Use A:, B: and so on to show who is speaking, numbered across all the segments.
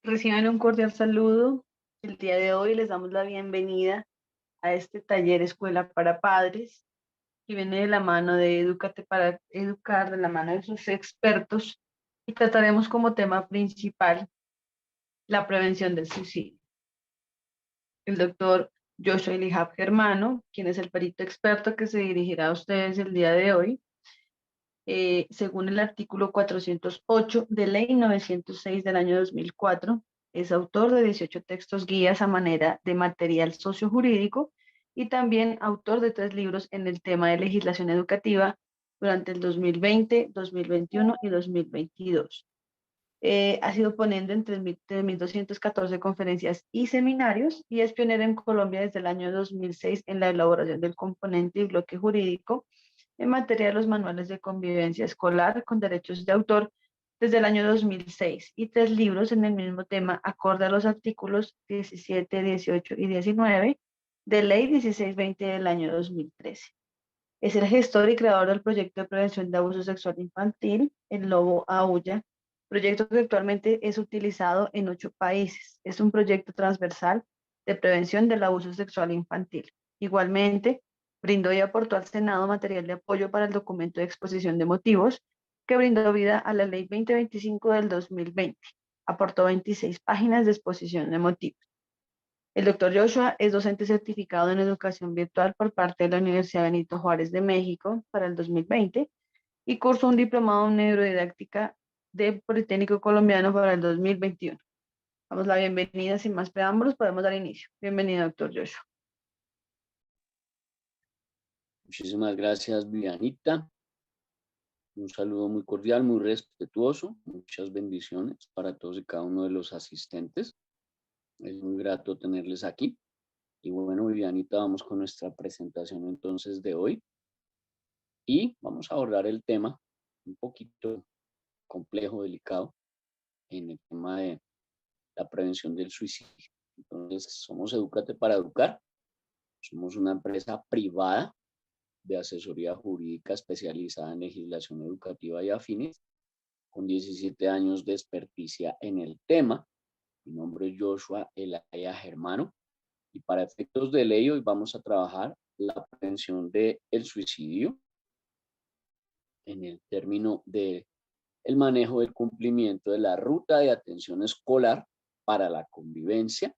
A: Reciban un cordial saludo. El día de hoy les damos la bienvenida a este taller Escuela para Padres, que viene de la mano de Edúcate para Educar, de la mano de sus expertos, y trataremos como tema principal la prevención del suicidio. El doctor Joshua Elihab Germano, quien es el perito experto que se dirigirá a ustedes el día de hoy, según el artículo 408 de Ley 906 del año 2004, es autor de 18 textos guías a manera de material sociojurídico y también autor de 3 libros en el tema de legislación educativa durante el 2020, 2021 y 2022. Ha sido ponente en 3.214 conferencias y seminarios y es pionero en Colombia desde el año 2006 en la elaboración del componente y bloque jurídico en materia de los manuales de convivencia escolar con derechos de autor desde el año 2006 y 3 libros en el mismo tema acorde a los artículos 17, 18 y 19 de Ley 1620 del año 2013. Es el gestor y creador del proyecto de prevención de abuso sexual infantil, el Lobo Aúlla, proyecto que actualmente es utilizado en 8 países. Es un proyecto transversal de prevención del abuso sexual infantil. Igualmente, brindó y aportó al Senado material de apoyo para el documento de exposición de motivos que brindó vida a la Ley 2025 del 2020. Aportó 26 páginas de exposición de motivos. El doctor Joshua es docente certificado en educación virtual por parte de la Universidad Benito Juárez de México para el 2020 y cursó un diplomado en neurodidáctica del Politécnico Colombiano para el 2021. Damos la bienvenida, sin más preámbulos, podemos dar inicio. Bienvenido, doctor Joshua.
B: Muchísimas gracias, Vivianita. Un saludo muy cordial, muy respetuoso. Muchas bendiciones para todos y cada uno de los asistentes. Es muy grato tenerles aquí. Y bueno, Vivianita, vamos con nuestra presentación entonces de hoy. Y vamos a abordar el tema un poquito complejo, delicado, en el tema de la prevención del suicidio. Entonces, somos Edúcate para Educar. Somos una empresa privada de asesoría jurídica especializada en legislación educativa y afines, con 17 años de experticia en el tema. Mi nombre es Joshua Elaya Germano y para efectos de ley hoy vamos a trabajar la prevención del suicidio en el término de el manejo del cumplimiento de la ruta de atención escolar para la convivencia,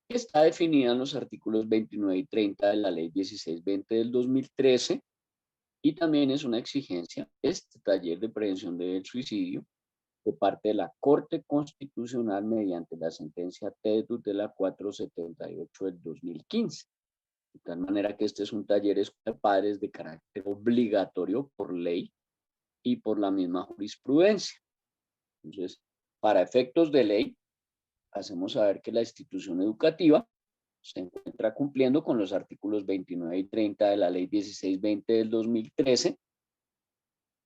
B: que está definida en los artículos 29 y 30 de la Ley 1620 del 2013, y también es una exigencia este taller de prevención del suicidio de parte de la Corte Constitucional mediante la sentencia T de tutela 478 del 2015. De tal manera que este es un taller de padres de carácter obligatorio por ley y por la misma jurisprudencia. Entonces, para efectos de ley, hacemos saber que la institución educativa se encuentra cumpliendo con los artículos 29 y 30 de la Ley 1620 del 2013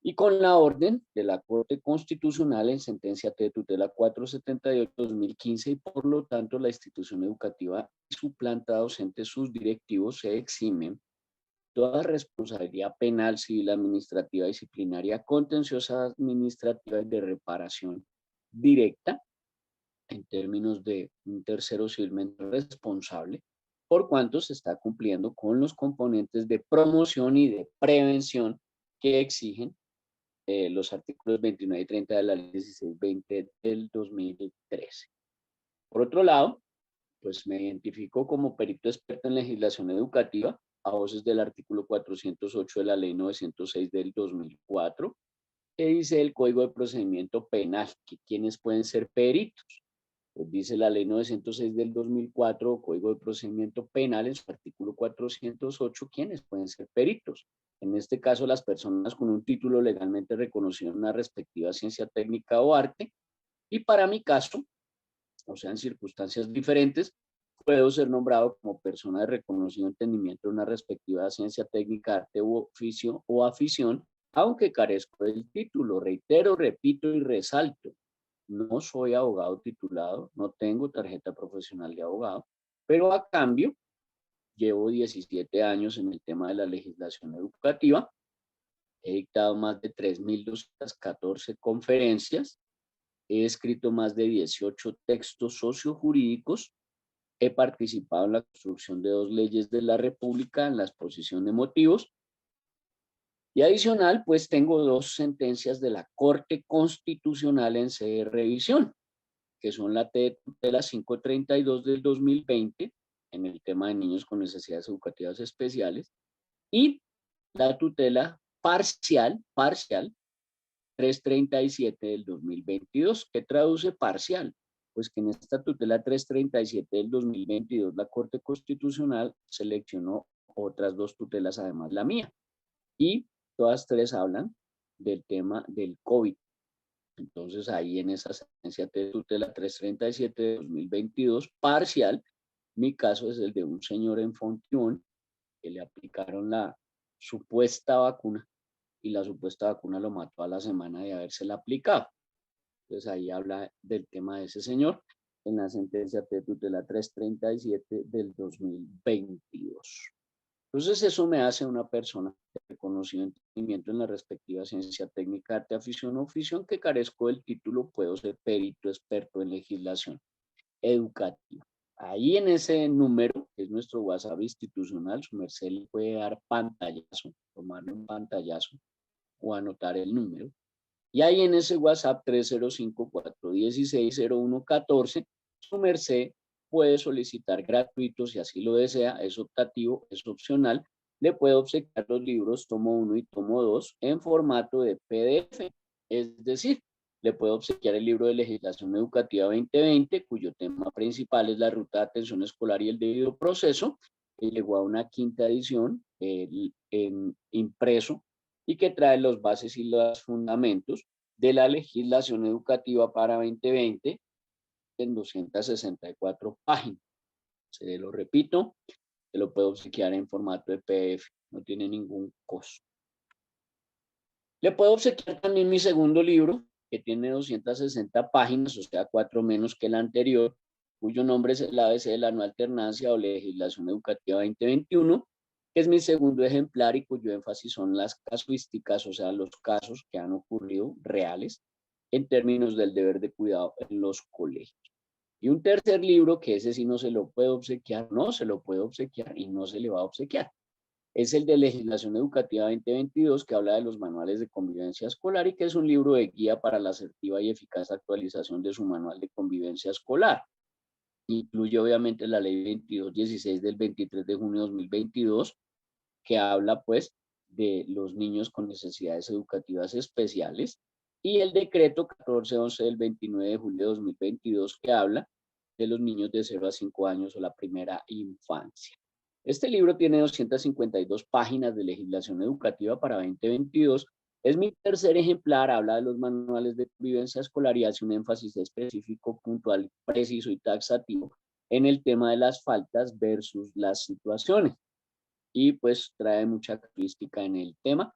B: y con la orden de la Corte Constitucional en sentencia T de tutela 478-2015, y por lo tanto la institución educativa y su planta docente, sus directivos, se eximen toda responsabilidad penal, civil, administrativa, disciplinaria, contenciosa, administrativa y de reparación directa en términos de un tercero civilmente responsable, por cuanto se está cumpliendo con los componentes de promoción y de prevención que exigen los artículos 29 y 30 de la Ley 1620 del 2013. Por otro lado, pues me identifico como perito experto en legislación educativa a voces del artículo 408 de la Ley 906 del 2004, que dice el Código de Procedimiento Penal, que quienes pueden ser peritos. Pues dice la Ley 906 del 2004, Código de Procedimiento Penal, en su artículo 408, quienes pueden ser peritos. En este caso, las personas con un título legalmente reconocido en una respectiva ciencia técnica o arte. Y para mi caso, o sea, en circunstancias diferentes, puedo ser nombrado como persona de reconocido entendimiento en una respectiva ciencia técnica, arte u oficio o afición, aunque carezco del título. Reitero, repito y resalto. No soy abogado titulado, no tengo tarjeta profesional de abogado, pero a cambio llevo 17 años en el tema de la legislación educativa. He dictado más de 3.214 conferencias, he escrito más de 18 textos sociojurídicos, he participado en la construcción de 2 leyes de la República en la exposición de motivos, y adicional, pues tengo 2 sentencias de la Corte Constitucional en sede de revisión, que son la T de tutela 532 del 2020 en el tema de niños con necesidades educativas especiales, y la tutela parcial 337 del 2022. ¿Qué traduce parcial? Pues que en esta tutela 337 del 2022 la Corte Constitucional seleccionó otras 2 tutelas, además la mía, y todas 3 hablan del tema del COVID. Entonces ahí en esa sentencia de tutela 337 de 2022 parcial, mi caso es el de un señor en Fontibón que le aplicaron la supuesta vacuna y la supuesta vacuna lo mató a la semana de habérsela aplicado. Entonces ahí habla del tema de ese señor en la sentencia de tutela 337 del 2022. Entonces eso me hace una persona de reconocido entendimiento en la respectiva ciencia técnica, arte, afición o oficio, que carezco del título, puedo ser perito experto en legislación educativa. Ahí en ese número, que es nuestro WhatsApp institucional, su merced le puede dar pantallazo, tomarle un pantallazo o anotar el número. Y ahí en ese WhatsApp 305-416-0114, su merced puede solicitar gratuito si así lo desea, es optativo, es opcional. Le puede obsequiar los libros tomo 1 y tomo 2 en formato de PDF, es decir, le puede obsequiar el libro de Legislación Educativa 2020, cuyo tema principal es la ruta de atención escolar y el debido proceso, que llegó a una quinta edición impreso y que trae los bases y los fundamentos de la legislación educativa para 2020 en 264 páginas. Se lo repito, se lo puedo obsequiar en formato de PDF, no tiene ningún costo. Le puedo obsequiar también mi segundo libro, que tiene 260 páginas, o sea, 4 menos que el anterior, cuyo nombre es el ABC de la no alternancia o legislación educativa 2021, que es mi segundo ejemplar y cuyo énfasis son las casuísticas, o sea, los casos que han ocurrido reales en términos del deber de cuidado en los colegios. Y un tercer libro, que ese sí no se lo puede obsequiar, no se lo puede obsequiar y no se le va a obsequiar. Es el de Legislación Educativa 2022, que habla de los manuales de convivencia escolar y que es un libro de guía para la asertiva y eficaz actualización de su manual de convivencia escolar. Incluye obviamente la ley 2216 del 23 de junio de 2022, que habla pues de los niños con necesidades educativas especiales, y el decreto 1411 del 29 de julio de 2022, que habla de los niños de 0 a 5 años o la primera infancia. Este libro tiene 252 páginas de legislación educativa para 2022. Es mi tercer ejemplar, habla de los manuales de convivencia escolar y hace un énfasis específico, puntual, preciso y taxativo en el tema de las faltas versus las situaciones. Y pues trae mucha crítica en el tema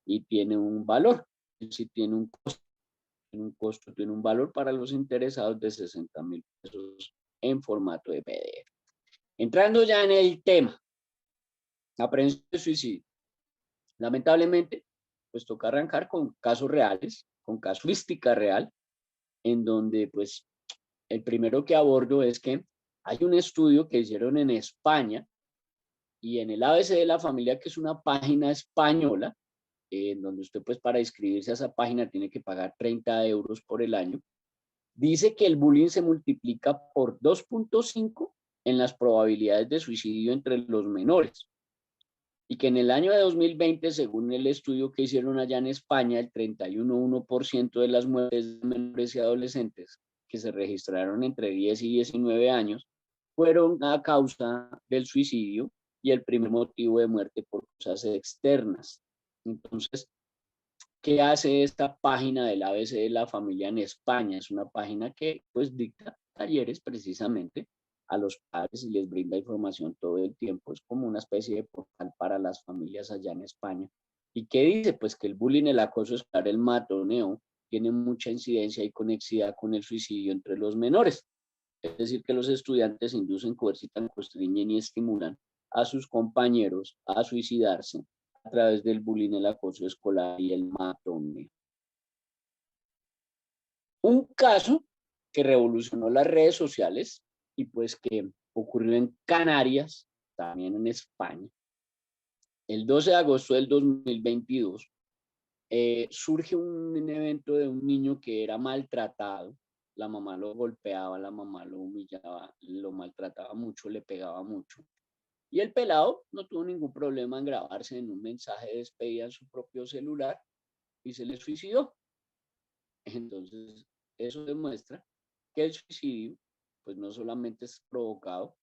B: y tiene un valor. Si tiene un costo, tiene un valor para los interesados de 60.000 pesos en formato de PDF. Entrando ya en el tema, la prevención de suicidio. Lamentablemente, pues toca arrancar con casos reales, con casuística real, en donde pues el primero que abordo es que hay un estudio que hicieron en España y en el ABC de la familia, que es una página española, en donde usted pues para inscribirse a esa página tiene que pagar 30 euros por el año, dice que el bullying se multiplica por 2.5 en las probabilidades de suicidio entre los menores. Y que en el año de 2020, según el estudio que hicieron allá en España, el 31,1% de las muertes de menores y adolescentes que se registraron entre 10 y 19 años fueron a causa del suicidio y el primer motivo de muerte por causas externas. Entonces, ¿qué hace esta página del ABC de la familia en España? Es una página que pues dicta talleres precisamente a los padres y les brinda información todo el tiempo. Es como una especie de portal para las familias allá en España. ¿Y qué dice? Pues que el bullying, el acoso escolar, el matoneo, tiene mucha incidencia y conexidad con el suicidio entre los menores. Es decir, que los estudiantes inducen, coercitan, constriñen y estimulan a sus compañeros a suicidarse a través del bullying, el acoso escolar y el matoneo. Un caso que revolucionó las redes sociales y pues que ocurrió en Canarias, también en España. El 12 de agosto del 2022 surge un evento de un niño que era maltratado. La mamá lo golpeaba, la mamá lo humillaba, lo maltrataba mucho, le pegaba mucho. Y el pelado no tuvo ningún problema en grabarse en un mensaje de despedida en su propio celular y se le suicidó. Entonces, eso demuestra que el suicidio, pues no solamente es provocado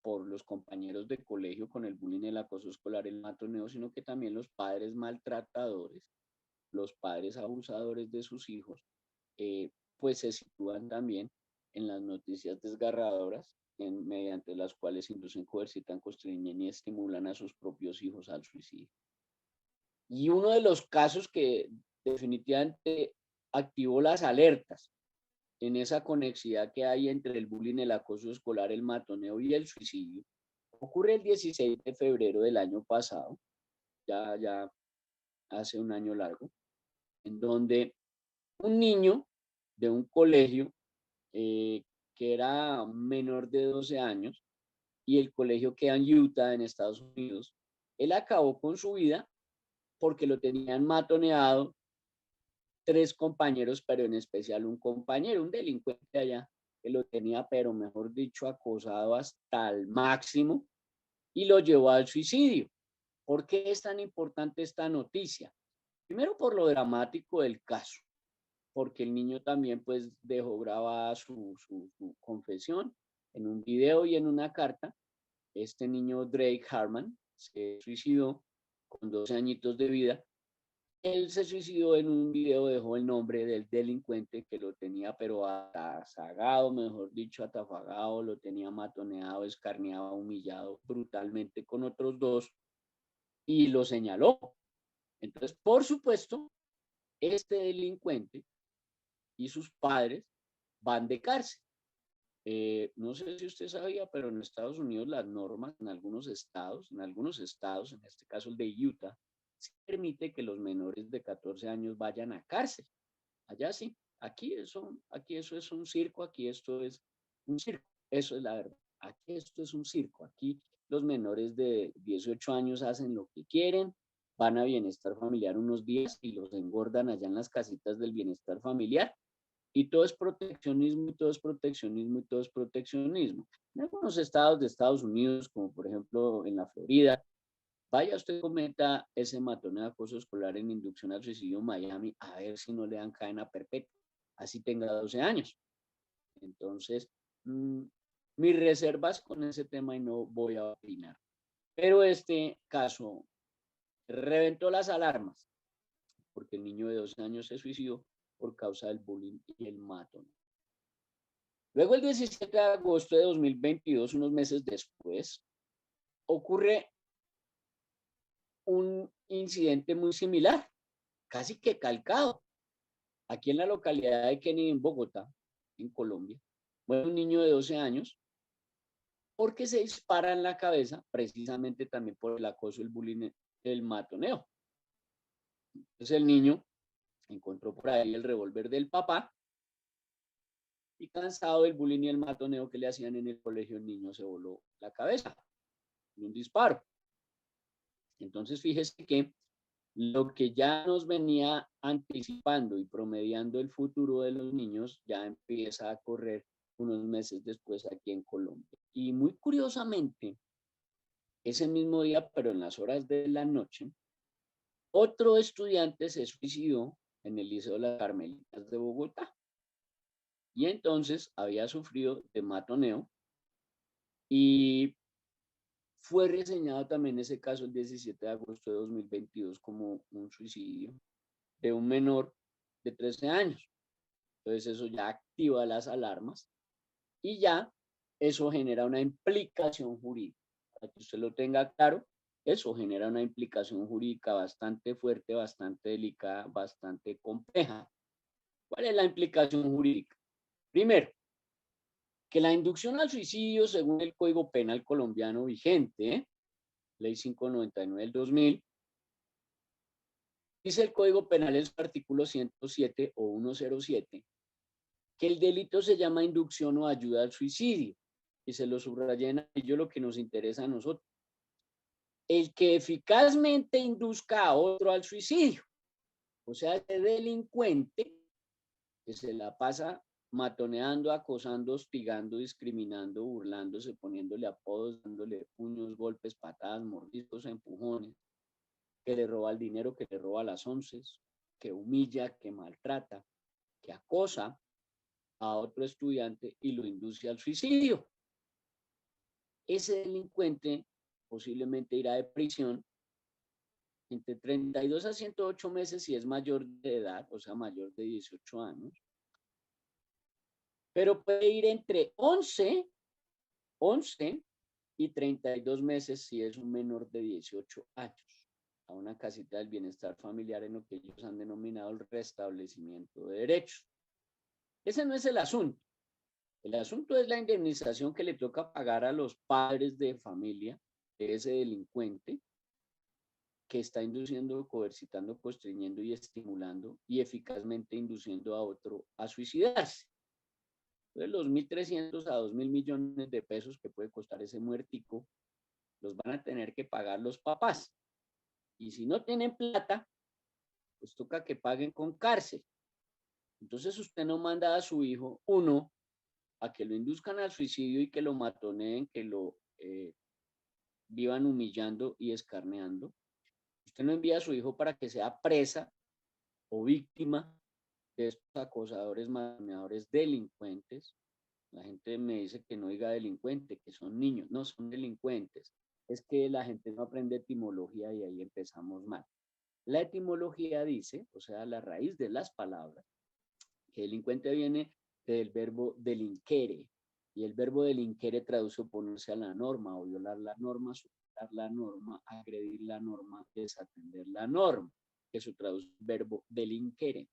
B: por los compañeros de colegio con el bullying, el acoso escolar, el matoneo, sino que también los padres maltratadores, los padres abusadores de sus hijos, pues se sitúan también en las noticias desgarradoras mediante las cuales inducen, coercitan, constriñen y estimulan a sus propios hijos al suicidio. Y uno de los casos que definitivamente activó las alertas en esa conexidad que hay entre el bullying, el acoso escolar, el matoneo y el suicidio, ocurre el 16 de febrero del año pasado, ya hace un año largo, en donde un niño de un colegio que era menor de 12 años y el colegio queda en Utah, en Estados Unidos, él acabó con su vida porque lo tenían matoneado 3 compañeros, pero en especial un compañero, un delincuente allá, que lo tenía, pero mejor dicho, acosado hasta el máximo y lo llevó al suicidio. ¿Por qué es tan importante esta noticia? Primero por lo dramático del caso, porque el niño también pues dejó grabada su confesión en un video y en una carta. Este niño Drake Harman se suicidó con 12 añitos de vida. Él se suicidó en un video, dejó el nombre del delincuente que lo tenía pero atazagado, mejor dicho, atafagado, lo tenía matoneado, escarneado, humillado brutalmente con otros dos y lo señaló. Entonces, por supuesto, este delincuente y sus padres van de cárcel. No sé si usted sabía, pero en Estados Unidos las normas, en algunos estados, en este caso el de Utah, se permite que los menores de 14 años vayan a cárcel. Allá sí, aquí eso es un circo, aquí esto es un circo, eso es la verdad. Aquí esto es un circo, aquí los menores de 18 años hacen lo que quieren, van a bienestar familiar unos días y los engordan allá en las casitas del bienestar familiar. Y todo es proteccionismo, y todo es proteccionismo, y todo es proteccionismo. En algunos estados de Estados Unidos, como por ejemplo en la Florida, vaya usted cometa ese matoneo de acoso escolar en inducción al suicidio en Miami, a ver si no le dan cadena perpetua, así tenga 12 años. Entonces, mis reservas con ese tema y no voy a opinar. Pero este caso reventó las alarmas, porque el niño de 12 años se suicidó por causa del bullying y el matoneo. Luego, el 17 de agosto de 2022, unos meses después, ocurre un incidente muy similar, casi que calcado, aquí en la localidad de Kennedy, en Bogotá, en Colombia. Muere un niño de 12 años porque se dispara en la cabeza, precisamente también por el acoso, el bullying, el matoneo. Entonces el niño encontró por ahí el revólver del papá y, cansado del bullying y el matoneo que le hacían en el colegio, el niño se voló la cabeza en un disparo. Entonces fíjese que lo que ya nos venía anticipando y promediando el futuro de los niños ya empieza a correr unos meses después aquí en Colombia. Y muy curiosamente, ese mismo día, pero en las horas de la noche, otro estudiante se suicidó en el Liceo de las Carmelitas de Bogotá. Y entonces había sufrido de matoneo y fue reseñado también ese caso el 17 de agosto de 2022 como un suicidio de un menor de 13 años. Entonces eso ya activa las alarmas y ya eso genera una implicación jurídica. Para que usted lo tenga claro, eso genera una implicación jurídica bastante fuerte, bastante delicada, bastante compleja. ¿Cuál es la implicación jurídica? Primero, que la inducción al suicidio, según el Código Penal colombiano vigente, Ley 599 del 2000, dice el Código Penal en su artículo 107 o 107, que el delito se llama inducción o ayuda al suicidio, y se lo subrayé en ello lo que nos interesa a nosotros. El que eficazmente induzca a otro al suicidio, o sea, ese delincuente que se la pasa matoneando, acosando, hostigando, discriminando, burlándose, poniéndole apodos, dándole puños, golpes, patadas, mordiscos, empujones, que le roba el dinero, que le roba las onces, que humilla, que maltrata, que acosa a otro estudiante y lo induce al suicidio. Ese delincuente posiblemente irá de prisión entre 32 a 108 meses si es mayor de edad, o sea, mayor de 18 años, pero puede ir entre 11 y 32 meses si es un menor de 18 años, a una casita del bienestar familiar en lo que ellos han denominado el restablecimiento de derechos. Ese no es el asunto. El asunto es la indemnización que le toca pagar a los padres de familia de ese delincuente que está induciendo, coercitando, constreñendo y estimulando y eficazmente induciendo a otro a suicidarse. Entonces, los 1.300 a 2.000 millones de pesos que puede costar ese muertico, los van a tener que pagar los papás. Y si no tienen plata, pues toca que paguen con cárcel. Entonces usted no manda a su hijo, uno, a que lo induzcan al suicidio y que lo matoneen, que lo vivan humillando y escarneando. Usted no envía a su hijo para que sea presa o víctima de estos acosadores, matoneadores, delincuentes. La gente me dice que no diga delincuente, que son niños. No, son delincuentes. Es que la gente no aprende etimología y ahí empezamos mal. La etimología dice, o sea, la raíz de las palabras, que delincuente viene del verbo delinquere, y el verbo delinquere traduce oponerse a la norma o violar la norma, superar la norma, agredir la norma, desatender la norma, que se traduce el verbo delinquere.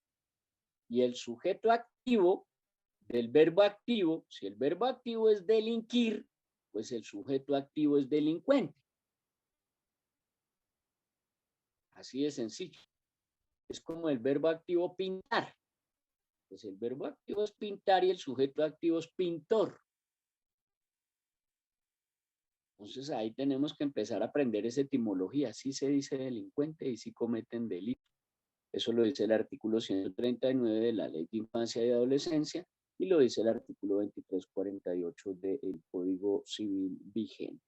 B: Y el sujeto activo del verbo activo, si el verbo activo es delinquir, pues el sujeto activo es delincuente. Así de sencillo. Es como el verbo activo pintar. Pues el verbo activo es pintar y el sujeto activo es pintor. Entonces ahí tenemos que empezar a aprender esa etimología. Sí se dice delincuente y sí cometen delito. Eso lo dice el artículo 139 de la Ley de Infancia y Adolescencia y lo dice el artículo 2348 del Código Civil vigente.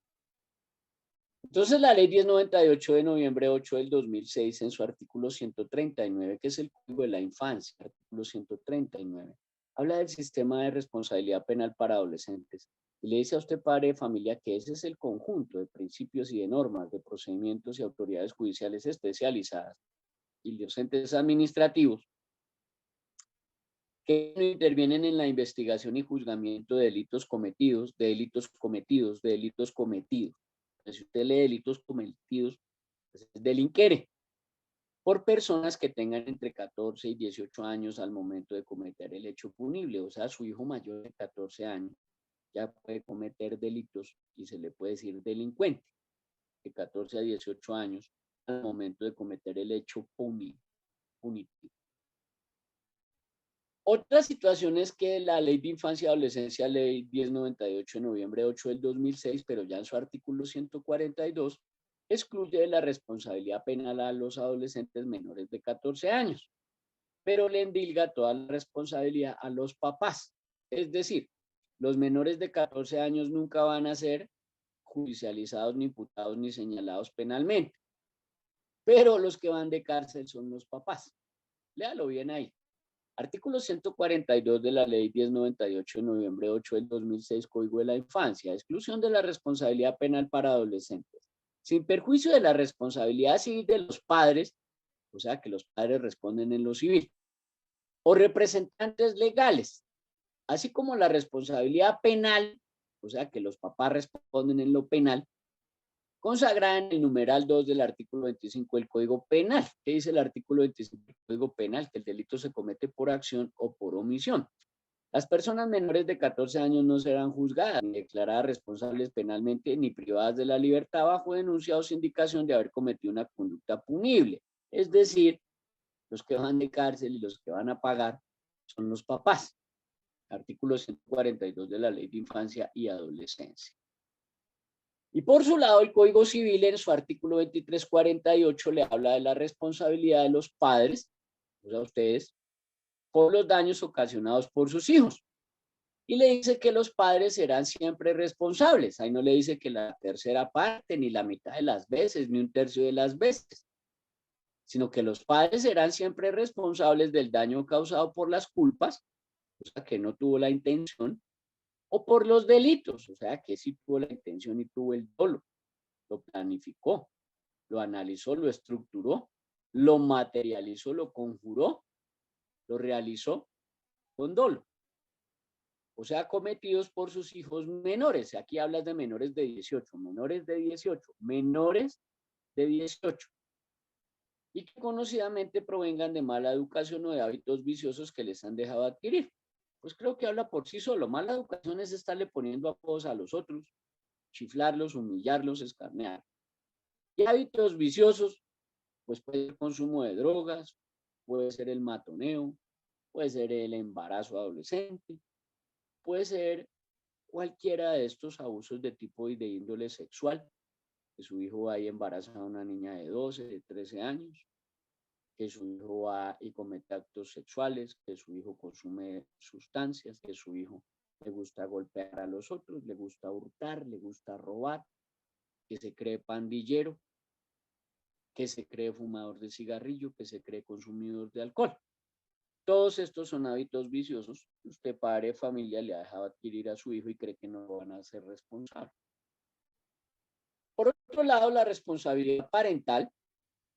B: Entonces la Ley 1098 de noviembre 8 del 2006 en su artículo 139, que es el Código de la Infancia, artículo 139, habla del sistema de responsabilidad penal para adolescentes. Y le dice a usted, padre de familia, que ese es el conjunto de principios y de normas, de procedimientos y autoridades judiciales especializadas y docentes administrativos que no intervienen en la investigación y juzgamiento de delitos cometidos, de delitos cometidos, de delitos cometidos. Entonces, si usted lee delitos cometidos, pues es delinquere por personas que tengan entre 14 y 18 años al momento de cometer el hecho punible. O sea, su hijo mayor de 14 años ya puede cometer delitos y se le puede decir delincuente de 14 a 18 años al momento de cometer el hecho punitivo. Otra situación es que la Ley de Infancia y Adolescencia, Ley 1098 de noviembre 8 del 2006, pero ya en su artículo 142, excluye de la responsabilidad penal a los adolescentes menores de 14 años, pero le endilga toda la responsabilidad a los papás. Es decir, los menores de 14 años nunca van a ser judicializados, ni imputados, ni señalados penalmente, pero los que van de cárcel son los papás. Léalo bien ahí. Artículo 142 de la Ley 1098 de noviembre 8 del 2006, Código de la Infancia, exclusión de la responsabilidad penal para adolescentes, sin perjuicio de la responsabilidad civil de los padres, o sea que los padres responden en lo civil, o representantes legales, así como la responsabilidad penal, o sea que los papás responden en lo penal, consagrada en el numeral 2 del artículo 25 del Código Penal. ¿Qué dice el artículo 25 del Código Penal? Que el delito se comete por acción o por omisión. Las personas menores de 14 años no serán juzgadas ni declaradas responsables penalmente ni privadas de la libertad bajo denuncia o sindicación de haber cometido una conducta punible. Es decir, los que van de cárcel y los que van a pagar son los papás. Artículo 142 de la Ley de Infancia y Adolescencia. Y por su lado, el Código Civil en su artículo 2348 le habla de la responsabilidad de los padres, o sea, ustedes, por los daños ocasionados por sus hijos. Y le dice que los padres serán siempre responsables. Ahí no le dice que la tercera parte, ni la mitad de las veces, ni un tercio de las veces, sino que los padres serán siempre responsables del daño causado por las culpas, o sea, que no tuvo la intención, o por los delitos, o sea, que sí tuvo la intención y tuvo el dolo. Lo planificó, lo analizó, lo estructuró, lo materializó, lo conjuró, lo realizó con dolo. O sea, cometidos por sus hijos menores. Aquí hablas de menores de 18, menores de 18, menores de 18. Y que conocidamente provengan de mala educación o de hábitos viciosos que les han dejado adquirir. Pues creo que habla por sí solo. Mala educación es estarle poniendo apodos a los otros, chiflarlos, humillarlos, escarnear. Y hábitos viciosos, pues puede ser el consumo de drogas, puede ser el matoneo, puede ser el embarazo adolescente, puede ser cualquiera de estos abusos de tipo y de índole sexual, que su hijo va y embaraza a una niña de 12, de 13 años, que su hijo va y comete actos sexuales, que su hijo consume sustancias, que su hijo le gusta golpear a los otros, le gusta hurtar, le gusta robar, que se cree pandillero, que se cree fumador de cigarrillo, que se cree consumidor de alcohol. Todos estos son hábitos viciosos que usted, padre de familia, le ha dejado adquirir a su hijo y cree que no lo van a hacer responsable. Por otro lado, la responsabilidad parental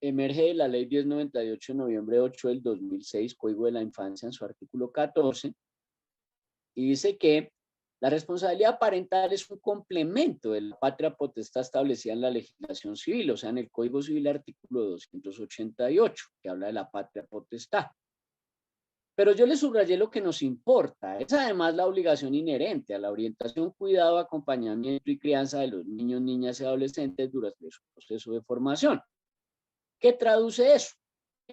B: emerge de la Ley 1098 de noviembre 8 del 2006, Código de la Infancia, en su artículo 14, y dice que la responsabilidad parental es un complemento de la patria potestad establecida en la legislación civil, o sea, en el Código Civil, artículo 288, que habla de la patria potestad. Pero yo le subrayé lo que nos importa, es además la obligación inherente a la orientación, cuidado, acompañamiento y crianza de los niños, niñas y adolescentes durante su proceso de formación. ¿Qué traduce eso?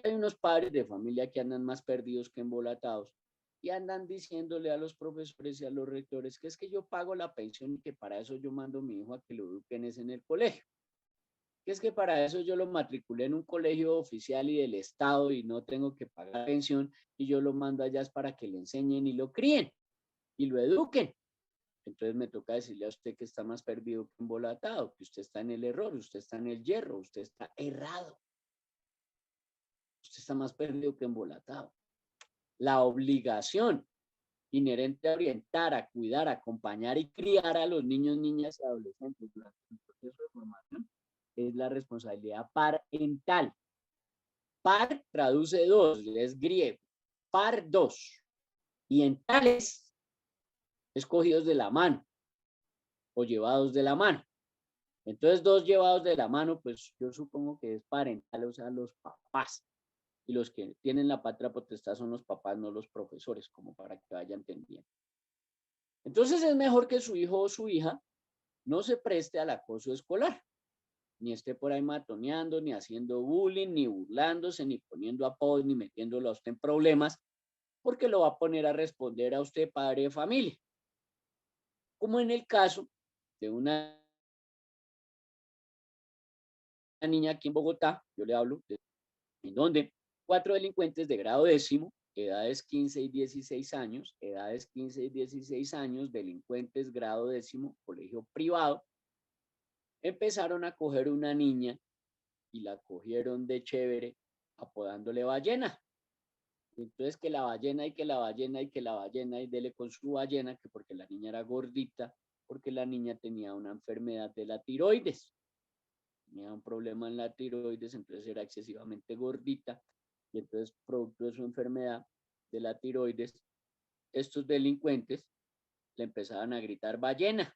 B: Hay unos padres de familia que andan más perdidos que embolatados y andan diciéndole a los profesores y a los rectores que es que yo pago la pensión y que para eso yo mando a mi hijo a que lo eduquen en el colegio. Que es que para eso yo lo matriculé en un colegio oficial y del Estado y no tengo que pagar pensión y yo lo mando allá para que le enseñen y lo críen y lo eduquen. Entonces me toca decirle a usted que está más perdido que embolatado, que usted está en el error, usted está en el hierro, usted está errado. Usted está más perdido que embolatado. La obligación inherente a orientar, a cuidar, a acompañar y criar a los niños, niñas y adolescentes durante el proceso de formación es la responsabilidad parental. Par traduce dos, es griego. Par dos. Y en tales, escogidos de la mano o llevados de la mano. Entonces, dos llevados de la mano, pues yo supongo que es parental, o sea, los papás. Y los que tienen la patria potestad son los papás, no los profesores, como para que vaya entendiendo. Entonces es mejor que su hijo o su hija no se preste al acoso escolar, ni esté por ahí matoneando, ni haciendo bullying, ni burlándose, ni poniendo apodos, ni metiéndolo a usted en problemas, porque lo va a poner a responder a usted, padre de familia. Como en el caso de una niña aquí en Bogotá, yo le hablo, en donde 4 delincuentes de grado décimo, edades 15 y 16 años, edades 15 y 16 años, delincuentes grado décimo, colegio privado, empezaron a coger una niña y la cogieron de chévere apodándole ballena. Entonces que la ballena y que la ballena y que la ballena y dele con su ballena, que porque la niña era gordita, porque la niña tenía una enfermedad de la tiroides. Tenía un problema en la tiroides, entonces era excesivamente gordita y entonces producto de su enfermedad de la tiroides, estos delincuentes le empezaban a gritar ballena.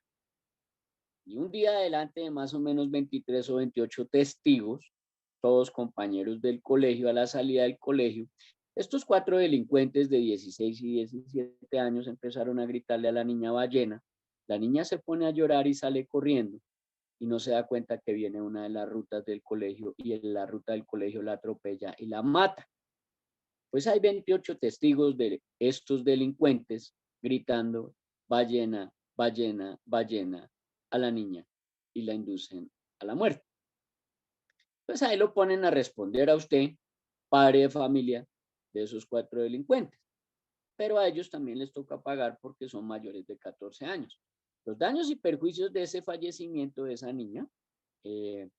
B: Y un día adelante de más o menos 23 o 28 testigos, todos compañeros del colegio, a la salida del colegio, estos 4 delincuentes de 16 y 17 años empezaron a gritarle a la niña ballena. La niña se pone a llorar y sale corriendo y no se da cuenta que viene una de las rutas del colegio y en la ruta del colegio la atropella y la mata. Pues hay 28 testigos de estos delincuentes gritando ballena, ballena, ballena a la niña y la inducen a la muerte. Pues ahí lo ponen a responder a usted, padre de familia de esos 4 delincuentes. Pero a ellos también les toca pagar porque son mayores de 14 años. Los daños y perjuicios de ese fallecimiento de esa niña, que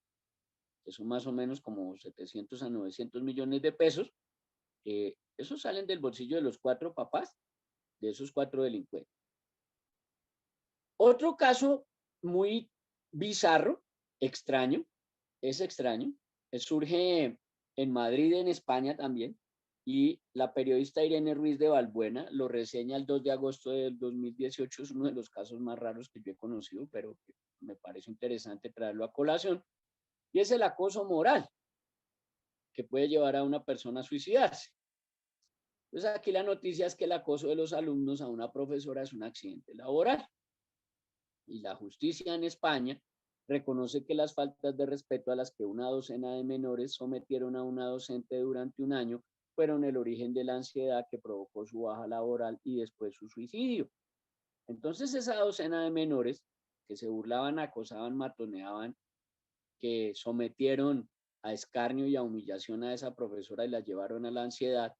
B: son más o menos como 700 a 900 millones de pesos, esos salen del bolsillo de los 4 papás de esos 4 delincuentes. Otro caso muy bizarro, extraño, surge en Madrid, en España también, y la periodista Irene Ruiz de Balbuena lo reseña el 2 de agosto del 2018, es uno de los casos más raros que yo he conocido, pero que me parece interesante traerlo a colación, y es el acoso moral, que puede llevar a una persona a suicidarse. Entonces aquí la noticia es que el acoso de los alumnos a una profesora es un accidente laboral. Y la justicia en España reconoce que las faltas de respeto a las que una docena de menores sometieron a una docente durante un año fueron el origen de la ansiedad que provocó su baja laboral y después su suicidio. Entonces esa docena de menores que se burlaban, acosaban, matoneaban, que sometieron a escarnio y a humillación a esa profesora y la llevaron a la ansiedad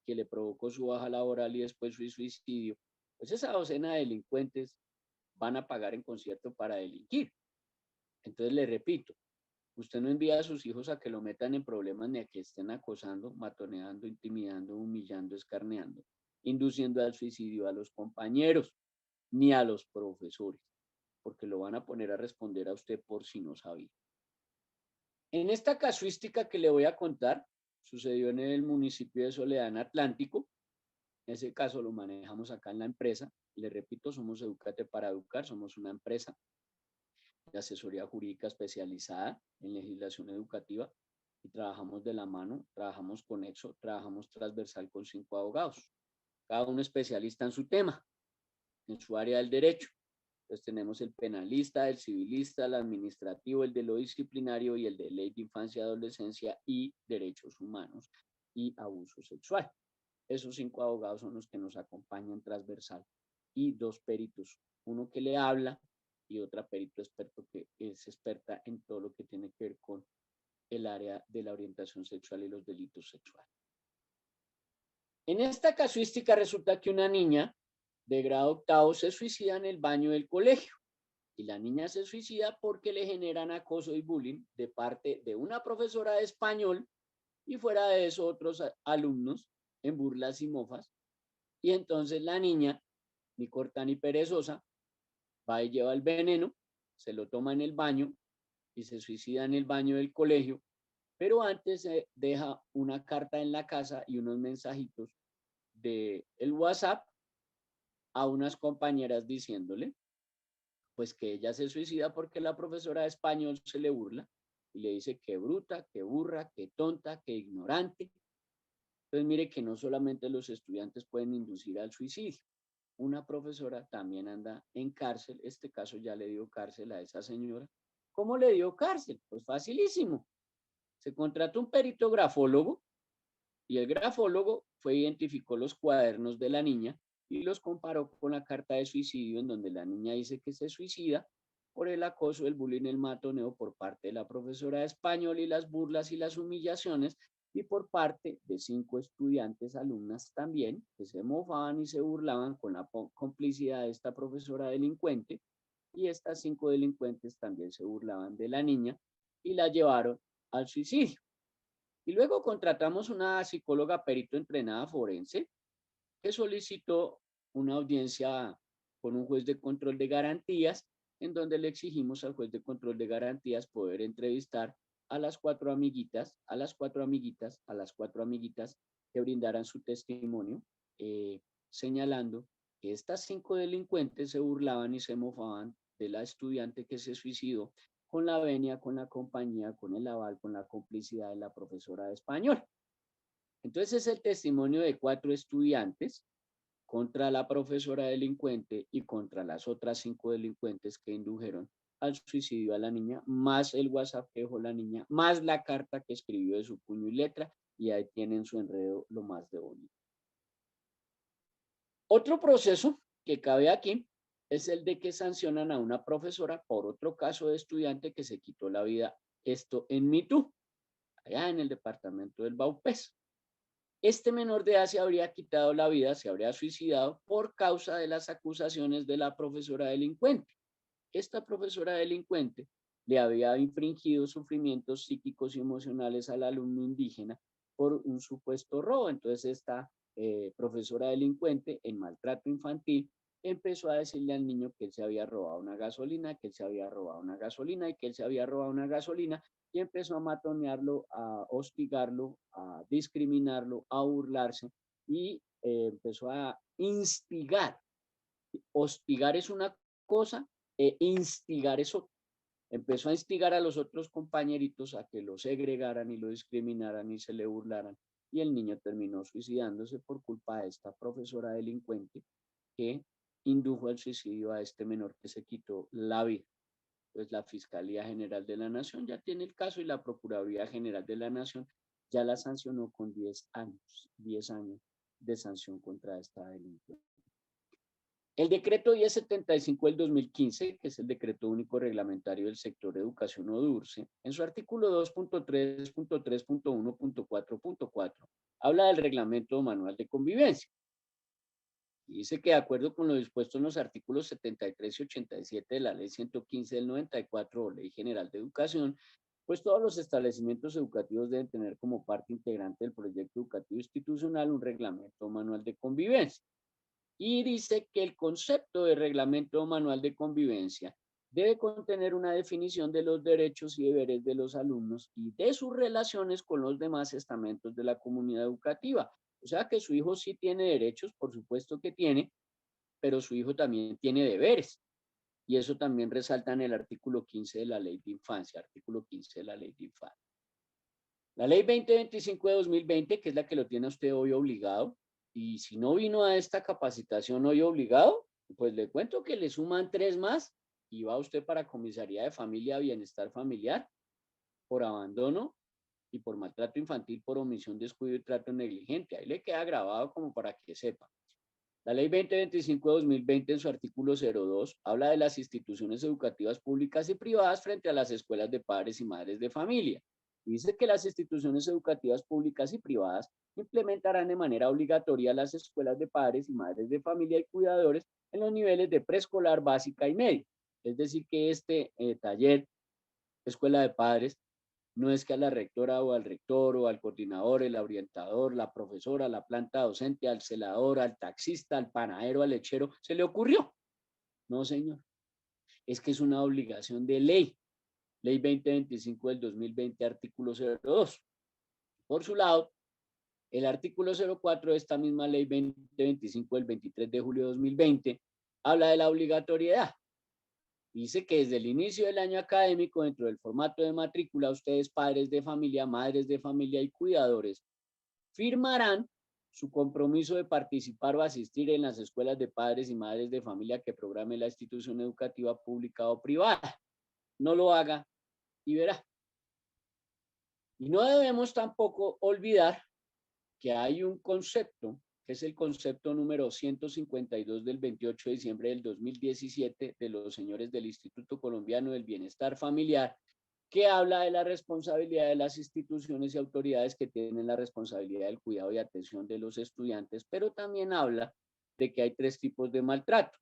B: que le provocó su baja laboral y después su suicidio, Pues esa docena de delincuentes van a pagar en concierto para delinquir. Entonces le repito, usted no envía a sus hijos a que lo metan en problemas ni a que estén acosando, matoneando, intimidando, humillando, escarneando, induciendo al suicidio a los compañeros ni a los profesores, porque lo van a poner a responder a usted por si no sabía. En esta casuística que le voy a contar, sucedió en el municipio de Soledad, en Atlántico. Ese caso lo manejamos acá en la empresa. Le repito, somos Educate para Educar, somos una empresa de asesoría jurídica especializada en legislación educativa y trabajamos de la mano, trabajamos conexo, trabajamos transversal con 5 abogados, cada uno especialista en su tema, en su área del derecho. Entonces tenemos el penalista, el civilista, el administrativo, el de lo disciplinario y el de ley de infancia y adolescencia y derechos humanos y abuso sexual. Esos 5 abogados son los que nos acompañan transversal y 2 peritos, uno que le habla y otra perito experto que es experta en todo lo que tiene que ver con el área de la orientación sexual y los delitos sexuales. En esta casuística resulta que una niña de grado 8º se suicida en el baño del colegio. Y la niña se suicida porque le generan acoso y bullying de parte de una profesora de español y fuera de eso otros alumnos en burlas y mofas. Y entonces la niña, ni corta ni perezosa, va y lleva el veneno, se lo toma en el baño y se suicida en el baño del colegio, pero antes deja una carta en la casa y unos mensajitos de el WhatsApp a unas compañeras diciéndole pues que ella se suicida porque la profesora de español se le burla y le dice que bruta, que burra, que tonta, que ignorante. Entonces mire que no solamente los estudiantes pueden inducir al suicidio, una profesora también anda en cárcel. Este caso ya le dio cárcel a esa señora. ¿Cómo le dio cárcel? Pues facilísimo. Se contrató un perito grafólogo y el grafólogo fue, identificó los cuadernos de la niña y los comparó con la carta de suicidio en donde la niña dice que se suicida por el acoso, el bullying, el matoneo por parte de la profesora de español y las burlas y las humillaciones y por parte de 5 estudiantes, alumnas también, que se mofaban y se burlaban con la complicidad de esta profesora delincuente, y estas 5 delincuentes también se burlaban de la niña y la llevaron al suicidio. Y luego contratamos una psicóloga perito entrenada forense que solicitó una audiencia con un juez de control de garantías, en donde le exigimos al juez de control de garantías poder entrevistar a las 4 amiguitas, que brindaran su testimonio, señalando que estas 5 delincuentes se burlaban y se mofaban de la estudiante que se suicidó con la venia, con la compañía, con el aval, con la complicidad de la profesora de español. Entonces es el testimonio de 4 estudiantes contra la profesora delincuente y contra las otras 5 delincuentes que indujeron al suicidio a la niña, más el WhatsApp que dejó la niña, más la carta que escribió de su puño y letra, y ahí tienen su enredo lo más de bonito. Otro proceso que cabe aquí es el de que sancionan a una profesora por otro caso de estudiante que se quitó la vida, esto en Mitú, allá en el departamento del Baupés. Este menor de edad se habría quitado la vida, se habría suicidado por causa de las acusaciones de la profesora delincuente. Esta profesora delincuente le había infringido sufrimientos psíquicos y emocionales al alumno indígena por un supuesto robo. Entonces esta profesora delincuente en maltrato infantil empezó a decirle al niño que él se había robado una gasolina, que él se había robado una gasolina y que él se había robado una gasolina, y empezó a matonearlo, a hostigarlo, a discriminarlo, a burlarse y empezó a instigar. Hostigar es una cosa, instigar es otra. Empezó a instigar a los otros compañeritos a que lo segregaran y lo discriminaran y se le burlaran, y el niño terminó suicidándose por culpa de esta profesora delincuente que indujo al suicidio a este menor que se quitó la vida. Pues la Fiscalía General de la Nación ya tiene el caso y la Procuraduría General de la Nación ya la sancionó con 10 años de sanción contra esta delincuente. El decreto 1075 del 2015, que es el decreto único reglamentario del sector educación o DURCE, en su artículo 2.3.3.1.4.4, habla del reglamento manual de convivencia. Dice que de acuerdo con lo dispuesto en los artículos 73 y 87 de la Ley 115 del 94 o Ley General de Educación, pues todos los establecimientos educativos deben tener como parte integrante del proyecto educativo institucional un reglamento o manual de convivencia. Y dice que el concepto de reglamento o manual de convivencia debe contener una definición de los derechos y deberes de los alumnos y de sus relaciones con los demás estamentos de la comunidad educativa. O sea que su hijo sí tiene derechos, por supuesto que tiene, pero su hijo también tiene deberes. Y eso también resalta en el artículo 15 de la Ley de Infancia, artículo 15 de la Ley de Infancia. La Ley 2025 de 2020, que es la que lo tiene usted hoy obligado, y si no vino a esta capacitación hoy obligado, pues le cuento que le suman 3 más y va usted para Comisaría de Familia, Bienestar Familiar, por abandono y por maltrato infantil, por omisión, descuido y trato negligente. Ahí le queda grabado como para que sepa. La Ley 2025 de 2020 en su artículo 02 habla de las instituciones educativas públicas y privadas frente a las escuelas de padres y madres de familia. Dice que las instituciones educativas públicas y privadas implementarán de manera obligatoria las escuelas de padres y madres de familia y cuidadores en los niveles de preescolar, básica y media. Es decir, que este taller, escuela de padres, no es que a la rectora o al rector o al coordinador, el orientador, la profesora, la planta docente, al celador, al taxista, al panadero, al lechero, se le ocurrió. No, señor. Es que es una obligación de ley. Ley 2025 del 2020, artículo 02. Por su lado, el artículo 04 de esta misma ley 2025 del 23 de julio de 2020 habla de la obligatoriedad. Dice que desde el inicio del año académico, dentro del formato de matrícula, ustedes, padres de familia, madres de familia y cuidadores, firmarán su compromiso de participar o asistir en las escuelas de padres y madres de familia que programe la institución educativa pública o privada. No lo haga y verá. Y no debemos tampoco olvidar que hay un concepto, que es el concepto número 152 del 28 de diciembre del 2017 de los señores del Instituto Colombiano del Bienestar Familiar, que habla de la responsabilidad de las instituciones y autoridades que tienen la responsabilidad del cuidado y atención de los estudiantes, pero también habla de que hay 3 tipos de maltrato.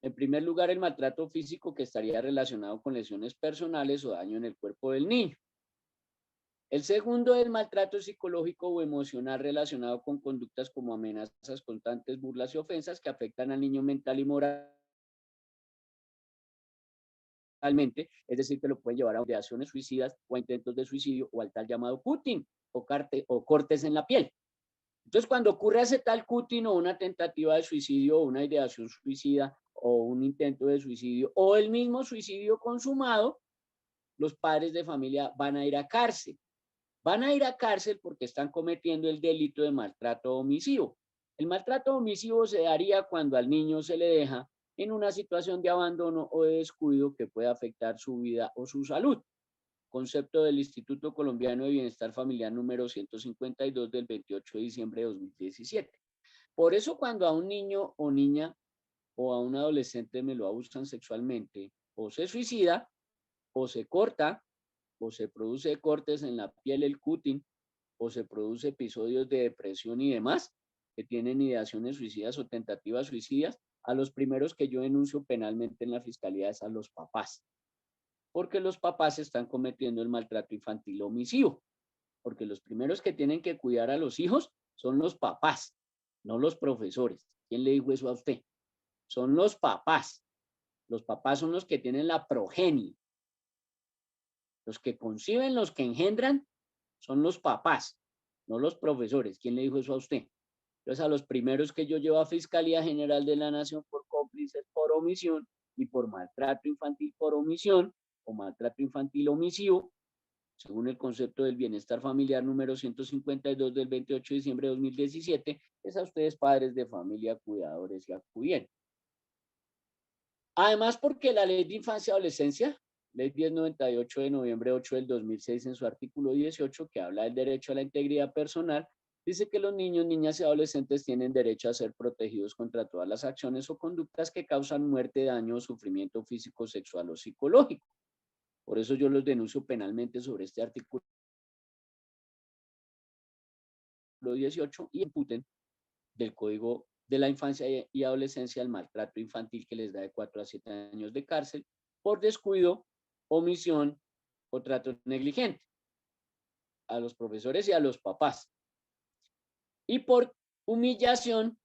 B: En primer lugar, el maltrato físico, que estaría relacionado con lesiones personales o daño en el cuerpo del niño. El segundo es el maltrato psicológico o emocional relacionado con conductas como amenazas constantes, burlas y ofensas que afectan al niño mental y moralmente, es decir, que lo pueden llevar a ideaciones suicidas o a intentos de suicidio o al tal llamado cutting o cortes en la piel. Entonces, cuando ocurre ese tal cutting o una tentativa de suicidio o una ideación suicida o un intento de suicidio o el mismo suicidio consumado, los padres de familia van a ir a cárcel. Van a ir a cárcel porque están cometiendo el delito de maltrato omisivo. El maltrato omisivo se daría cuando al niño se le deja en una situación de abandono o de descuido que puede afectar su vida o su salud. Concepto del Instituto Colombiano de Bienestar Familiar número 152 del 28 de diciembre de 2017. Por eso cuando a un niño o niña o a un adolescente me lo abusan sexualmente, o se suicida, o se corta, o se produce cortes en la piel, el cutting, o se produce episodios de depresión y demás, que tienen ideaciones suicidas o tentativas suicidas, a los primeros que yo denuncio penalmente en la fiscalía es a los papás, porque los papás están cometiendo el maltrato infantil omisivo, porque los primeros que tienen que cuidar a los hijos son los papás, no los profesores. ¿Quién le dijo eso a usted? Son los papás. Los papás son los que tienen la progenie. Los que conciben, los que engendran, son los papás, no los profesores. ¿Quién le dijo eso a usted? Entonces, a los primeros que yo llevo a Fiscalía General de la Nación por cómplices por omisión y por maltrato infantil por omisión o maltrato infantil omisivo, según el concepto del bienestar familiar número 152 del 28 de diciembre de 2017, es a ustedes padres de familia, cuidadores y acudientes. Además, porque la Ley de Infancia y Adolescencia, Ley 1098 de noviembre 8 del 2006, en su artículo 18, que habla del derecho a la integridad personal, dice que los niños, niñas y adolescentes tienen derecho a ser protegidos contra todas las acciones o conductas que causan muerte, daño o sufrimiento físico, sexual o psicológico. Por eso yo los denuncio penalmente sobre este artículo 18 y imputen del Código de la infancia y adolescencia el maltrato infantil, que les da de 4 a 7 años de cárcel por descuido, omisión o trato negligente a los profesores y a los papás. Y por humillación,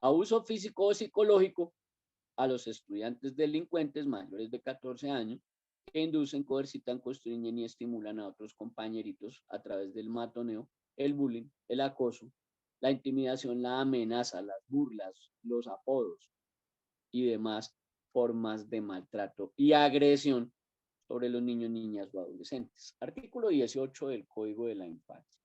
B: abuso físico o psicológico a los estudiantes delincuentes mayores de 14 años que inducen, coercitan, constriñen y estimulan a otros compañeritos a través del matoneo, el bullying, el acoso, la intimidación, la amenaza, las burlas, los apodos y demás formas de maltrato y agresión sobre los niños, niñas o adolescentes. Artículo 18 del Código de la Infancia.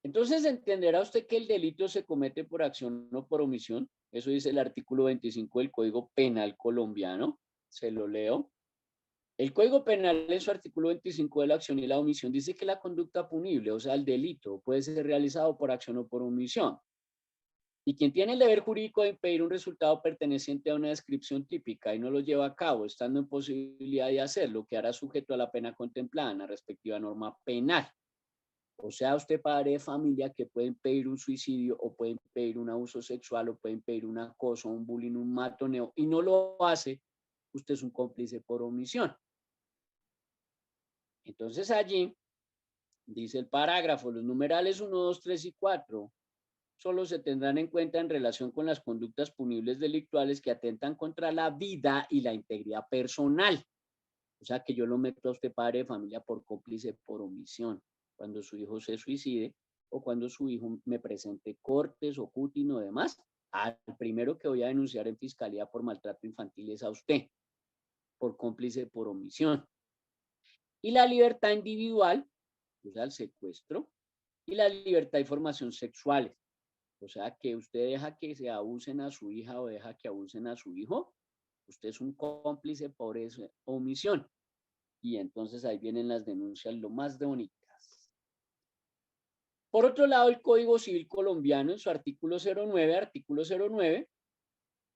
B: Entonces, entenderá usted que el delito se comete por acción o por omisión. Eso dice el artículo 25 del Código Penal colombiano. Se lo leo. El Código Penal, en su artículo 25 de la acción y la omisión, dice que la conducta punible, o sea, el delito, puede ser realizado por acción o por omisión. Y quien tiene el deber jurídico de impedir un resultado perteneciente a una descripción típica y no lo lleva a cabo, estando en posibilidad de hacerlo, quedará sujeto a la pena contemplada en la respectiva norma penal. O sea, usted padre de familia que puede impedir un suicidio o puede impedir un abuso sexual o puede impedir un acoso, un bullying, un matoneo y no lo hace, usted es un cómplice por omisión. Entonces allí dice el parágrafo, los numerales 1, 2, 3 y 4 solo se tendrán en cuenta en relación con las conductas punibles delictuales que atentan contra la vida y la integridad personal. O sea, que yo lo meto a usted padre de familia por cómplice por omisión, cuando su hijo se suicide o cuando su hijo me presente cortes o cutin o demás, al primero que voy a denunciar en fiscalía por maltrato infantil es a usted, por cómplice por omisión. Y la libertad individual, o sea, el secuestro, y la libertad de información sexuales. O sea, que usted deja que se abusen a su hija o deja que abusen a su hijo, usted es un cómplice por esa omisión. Y entonces ahí vienen las denuncias lo más de bonitas. Por otro lado, el Código Civil colombiano en su artículo 09,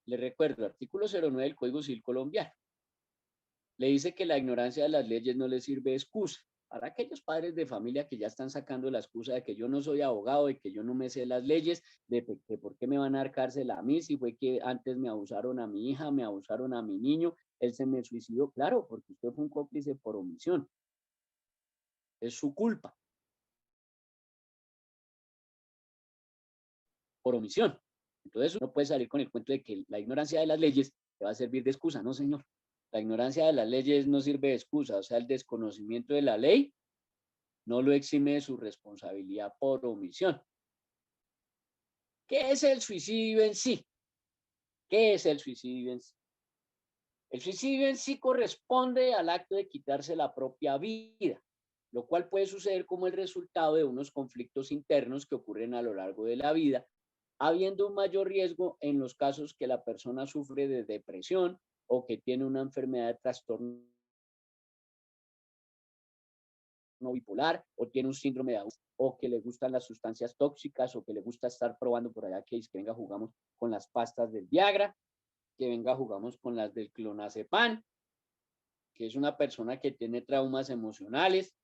B: le recuerdo, artículo 09 del Código Civil colombiano, le dice que la ignorancia de las leyes no le sirve de excusa. Para aquellos padres de familia que ya están sacando la excusa de que yo no soy abogado, de que yo no me sé las leyes, de por qué me van a dar cárcel a mí, si fue que antes me abusaron a mi hija, me abusaron a mi niño, él se me suicidó, claro, porque usted fue un cómplice por omisión. Es su culpa. Por omisión. Entonces uno puede salir con el cuento de que la ignorancia de las leyes te va a servir de excusa. No, señor. La ignorancia de las leyes no sirve de excusa. O sea, el desconocimiento de la ley no lo exime de su responsabilidad por omisión. ¿Qué es el suicidio en sí? ¿Qué es el suicidio en sí? El suicidio en sí corresponde al acto de quitarse la propia vida, lo cual puede suceder como el resultado de unos conflictos internos que ocurren a lo largo de la vida, habiendo un mayor riesgo en los casos que la persona sufre de depresión o que tiene una enfermedad de trastorno bipolar o tiene un síndrome de abuso o que le gustan las sustancias tóxicas o que le gusta estar probando por allá que venga jugamos con las pastas del Viagra, que venga jugamos con las del clonazepam, que es una persona que tiene traumas emocionales.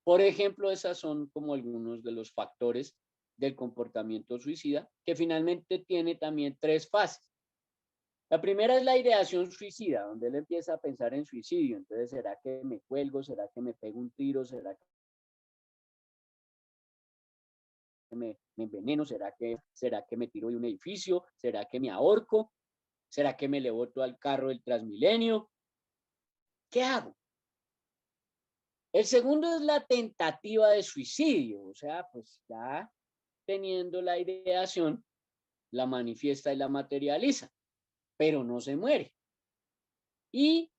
B: Por ejemplo, esas son como algunos de los factores del comportamiento suicida, que finalmente tiene también 3 fases. La primera es la ideación suicida, donde él empieza a pensar en suicidio. Entonces, ¿será que me cuelgo? ¿Será que me pego un tiro? ¿Será que me enveneno? ¿Será que me tiro de un edificio? ¿Será que me ahorco? ¿Será que me le boto al carro del Transmilenio? ¿Qué hago? El segundo es la tentativa de suicidio, o sea, pues ya teniendo la ideación, la manifiesta y la materializa, pero no se muere. Y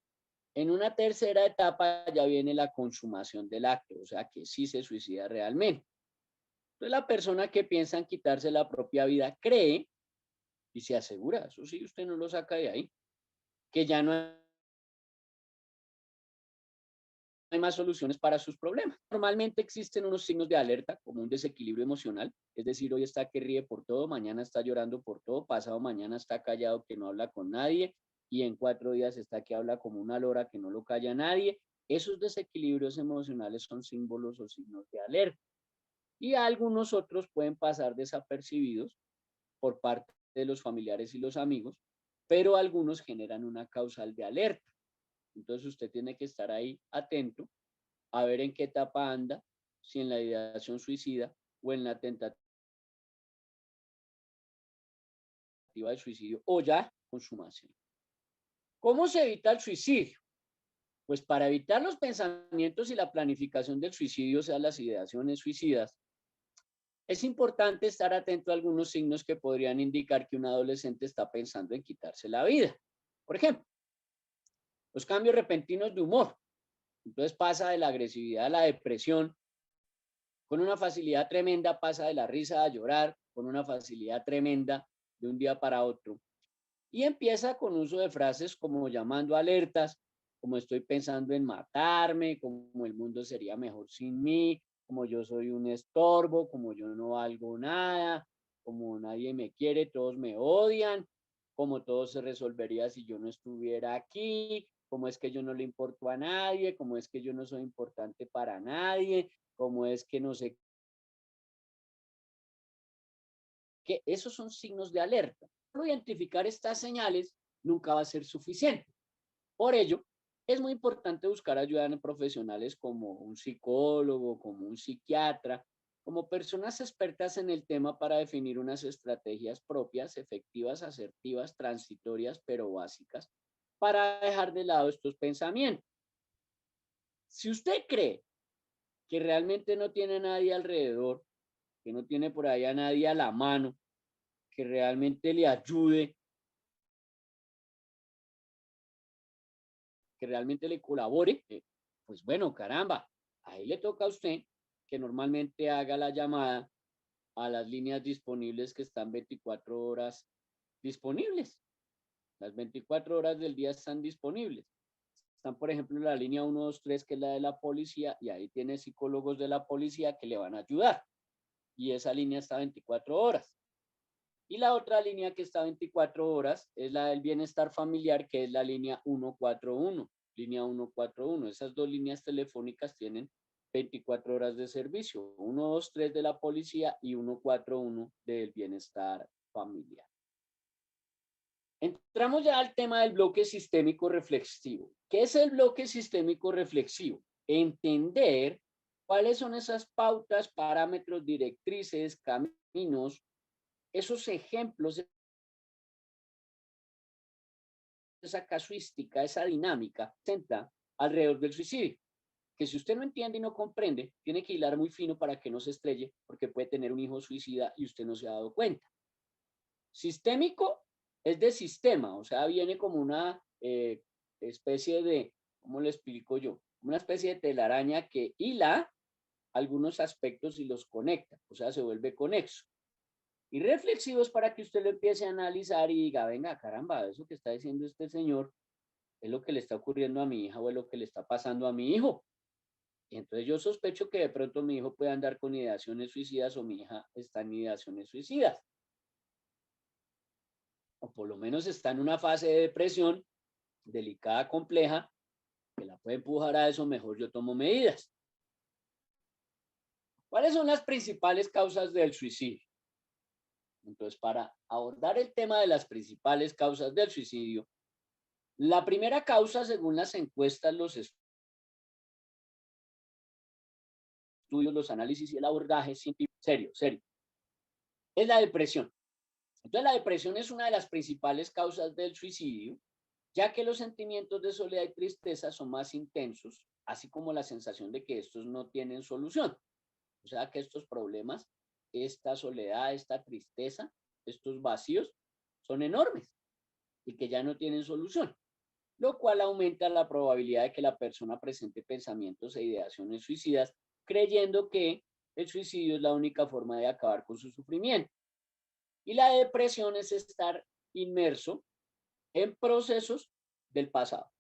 B: en una tercera etapa ya viene la consumación del acto, o sea, que sí se suicida realmente. Entonces la persona que piensa en quitarse la propia vida cree y se asegura, eso sí, usted no lo saca de ahí, que ya no hay más soluciones para sus problemas. Normalmente existen unos signos de alerta, como un desequilibrio emocional, es decir, hoy está que ríe por todo, mañana está llorando por todo, pasado mañana está callado que no habla con nadie y en 4 días está que habla como una lora que no lo calla nadie. Esos desequilibrios emocionales son símbolos o signos de alerta. Y algunos otros pueden pasar desapercibidos, por parte de los familiares y los amigos, pero algunos generan una causal de alerta. Entonces usted tiene que estar ahí atento a ver en qué etapa anda, si en la ideación suicida o en la tentativa de suicidio o ya consumación. ¿Cómo se evita el suicidio? Pues para evitar los pensamientos y la planificación del suicidio, o sea, las ideaciones suicidas, es importante estar atento a algunos signos que podrían indicar que un adolescente está pensando en quitarse la vida. Por ejemplo, los cambios repentinos de humor. Entonces pasa de la agresividad a la depresión, con una facilidad tremenda pasa de la risa a llorar, con una facilidad tremenda de un día para otro. Y empieza con uso de frases como llamando alertas, como estoy pensando en matarme, como el mundo sería mejor sin mí, como yo soy un estorbo, como yo no valgo nada, como nadie me quiere, todos me odian, como todo se resolvería si yo no estuviera aquí, como es que yo no le importo a nadie, como es que yo no soy importante para nadie, como es que no sé qué. Esos son signos de alerta. Solo identificar estas señales nunca va a ser suficiente. Por ello, es muy importante buscar ayuda en profesionales como un psicólogo, como un psiquiatra, como personas expertas en el tema para definir unas estrategias propias, efectivas, asertivas, transitorias, pero básicas, para dejar de lado estos pensamientos. Si usted cree que realmente no tiene a nadie alrededor, que no tiene por ahí a nadie a la mano, que realmente le ayude, que realmente le colabore, pues bueno, caramba, ahí le toca a usted que normalmente haga la llamada a las líneas disponibles que están 24 horas disponibles. Las 24 horas del día están disponibles. Están, por ejemplo, en la línea 123, que es la de la policía, y ahí tiene psicólogos de la policía que le van a ayudar. Y esa línea está 24 horas. Y la otra línea que está 24 horas es la del bienestar familiar, que es la línea 141. Línea 141. Esas dos líneas telefónicas tienen 24 horas de servicio. 123 de la policía y 141 del bienestar familiar. Entramos ya al tema del bloque sistémico reflexivo. ¿Qué es el bloque sistémico reflexivo? Entender cuáles son esas pautas, parámetros, directrices, caminos, esos ejemplos, esa casuística, esa dinámica senta alrededor del suicidio, que si usted no entiende y no comprende, tiene que hilar muy fino para que no se estrelle, porque puede tener un hijo suicida y usted no se ha dado cuenta. Sistémico es de sistema, o sea, viene como una especie de, ¿cómo le explico yo? Una especie de telaraña que hila algunos aspectos y los conecta, o sea, se vuelve conexo. Y reflexivo es para que usted lo empiece a analizar y diga, venga, caramba, eso que está diciendo este señor es lo que le está ocurriendo a mi hija o es lo que le está pasando a mi hijo. Y entonces yo sospecho que de pronto mi hijo puede andar con ideaciones suicidas o mi hija está en ideaciones suicidas. O por lo menos está en una fase de depresión delicada, compleja, que la puede empujar a eso, mejor yo tomo medidas. ¿Cuáles son las principales causas del suicidio? Entonces, para abordar el tema de las principales causas del suicidio, la primera causa, según las encuestas, los estudios, los análisis y el abordaje científico, serio, es la depresión. Entonces, la depresión es una de las principales causas del suicidio, ya que los sentimientos de soledad y tristeza son más intensos, así como la sensación de que estos no tienen solución. O sea, que estos problemas, esta soledad, esta tristeza, estos vacíos, son enormes y que ya no tienen solución, lo cual aumenta la probabilidad de que la persona presente pensamientos e ideaciones suicidas, creyendo que el suicidio es la única forma de acabar con su sufrimiento. Y la depresión es estar inmerso en procesos del pasado.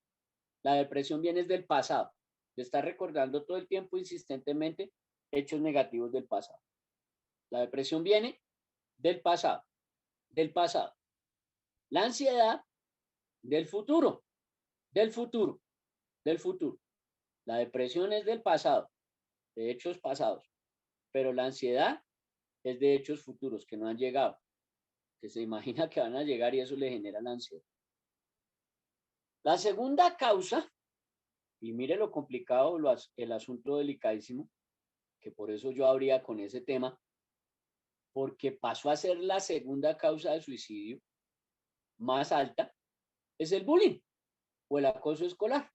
B: La depresión viene del pasado, de estar recordando todo el tiempo insistentemente hechos negativos del pasado. La depresión viene del pasado, del pasado. La ansiedad del futuro, del futuro, del futuro. La depresión es del pasado, de hechos pasados, pero la ansiedad es de hechos futuros que no han llegado. que se imagina que van a llegar y eso le genera la ansiedad. La segunda causa, y mire lo complicado, el asunto delicadísimo, que por eso yo abría con ese tema, porque pasó a ser la segunda causa de suicidio más alta, es el bullying o el acoso escolar.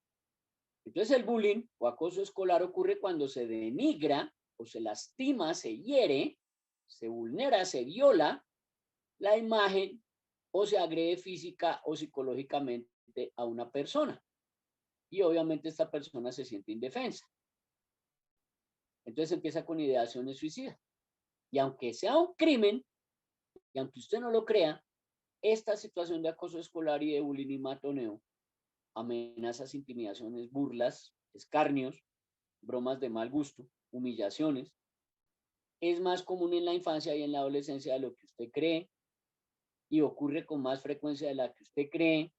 B: Entonces el bullying o acoso escolar ocurre cuando se denigra o se lastima, se hiere, se vulnera, se viola la imagen o se agrede física o psicológicamente a una persona. Y obviamente esta persona se siente indefensa. Entonces empieza con ideaciones suicidas. Y aunque sea un crimen, y aunque usted no lo crea, esta situación de acoso escolar y de bullying y matoneo, amenazas, intimidaciones, burlas, escarnios, bromas de mal gusto, humillaciones, es más común en la infancia y en la adolescencia de lo que usted cree y ocurre con más frecuencia de la que usted cree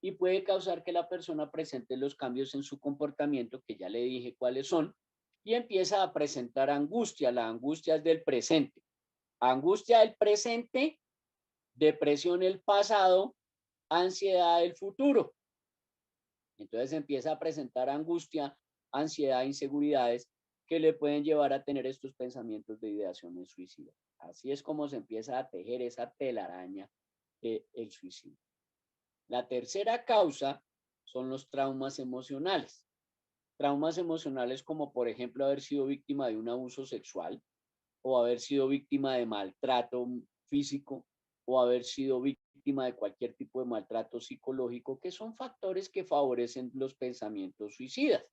B: y puede causar que la persona presente los cambios en su comportamiento, que ya le dije cuáles son, y empieza a presentar angustia. La angustia es del presente. Angustia del presente, depresión del pasado, ansiedad del futuro. Entonces empieza a presentar angustia, ansiedad, inseguridades que le pueden llevar a tener estos pensamientos de ideaciones suicidas. Así es como se empieza a tejer esa telaraña del suicidio. La tercera causa son los traumas emocionales. Traumas emocionales como por ejemplo haber sido víctima de un abuso sexual o haber sido víctima de maltrato físico o haber sido víctima de cualquier tipo de maltrato psicológico, que son factores que favorecen los pensamientos suicidas,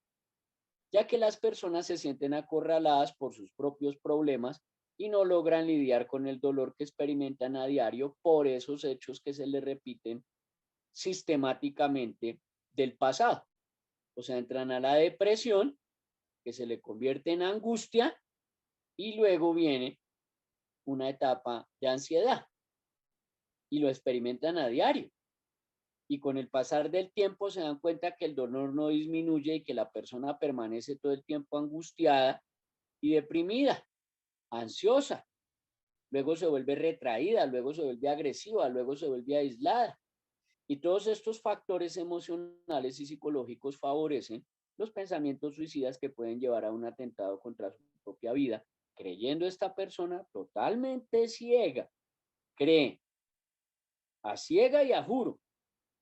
B: ya que las personas se sienten acorraladas por sus propios problemas y no logran lidiar con el dolor que experimentan a diario por esos hechos que se les repiten sistemáticamente del pasado. O sea, entran a la depresión, que se le convierte en angustia, y luego viene una etapa de ansiedad y lo experimentan a diario. Y con el pasar del tiempo se dan cuenta que el dolor no disminuye y que la persona permanece todo el tiempo angustiada y deprimida, ansiosa. Luego se vuelve retraída, luego se vuelve agresiva, luego se vuelve aislada. Y todos estos factores emocionales y psicológicos favorecen los pensamientos suicidas que pueden llevar a un atentado contra su propia vida, creyendo esta persona totalmente ciega. Cree a ciega y a juro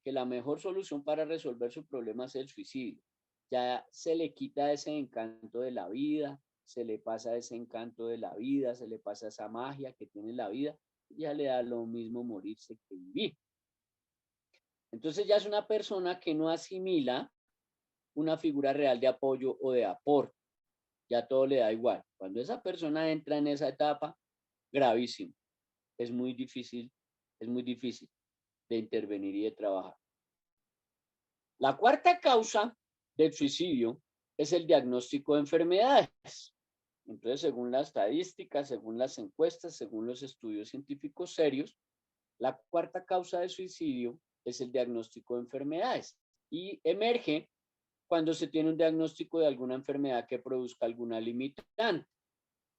B: que la mejor solución para resolver su problema es el suicidio. Ya se le quita ese encanto de la vida, se le pasa ese encanto de la vida, se le pasa esa magia que tiene la vida, ya le da lo mismo morirse que vivir. Entonces ya es una persona que no asimila una figura real de apoyo o de aporte. Ya todo le da igual. Cuando esa persona entra en esa etapa, gravísimo. Es muy difícil de intervenir y de trabajar. La cuarta causa del suicidio es el diagnóstico de enfermedades. Entonces, según la estadística, según las encuestas, según los estudios científicos serios, la cuarta causa de suicidio es el diagnóstico de enfermedades y emerge cuando se tiene un diagnóstico de alguna enfermedad que produzca alguna limitante.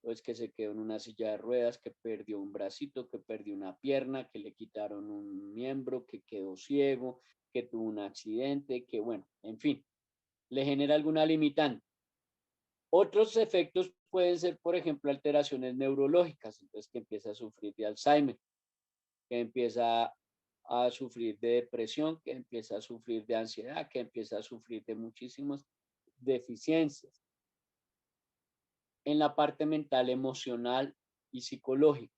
B: Pues que se quedó en una silla de ruedas, que perdió un bracito, que perdió una pierna, que le quitaron un miembro, que quedó ciego, que tuvo un accidente, que bueno, en fin, le genera alguna limitante. Otros efectos pueden ser, por ejemplo, alteraciones neurológicas, entonces que empieza a sufrir de Alzheimer, que empieza a sufrir de depresión, que empieza a sufrir de ansiedad, que empieza a sufrir de muchísimas deficiencias en la parte mental, emocional y psicológica.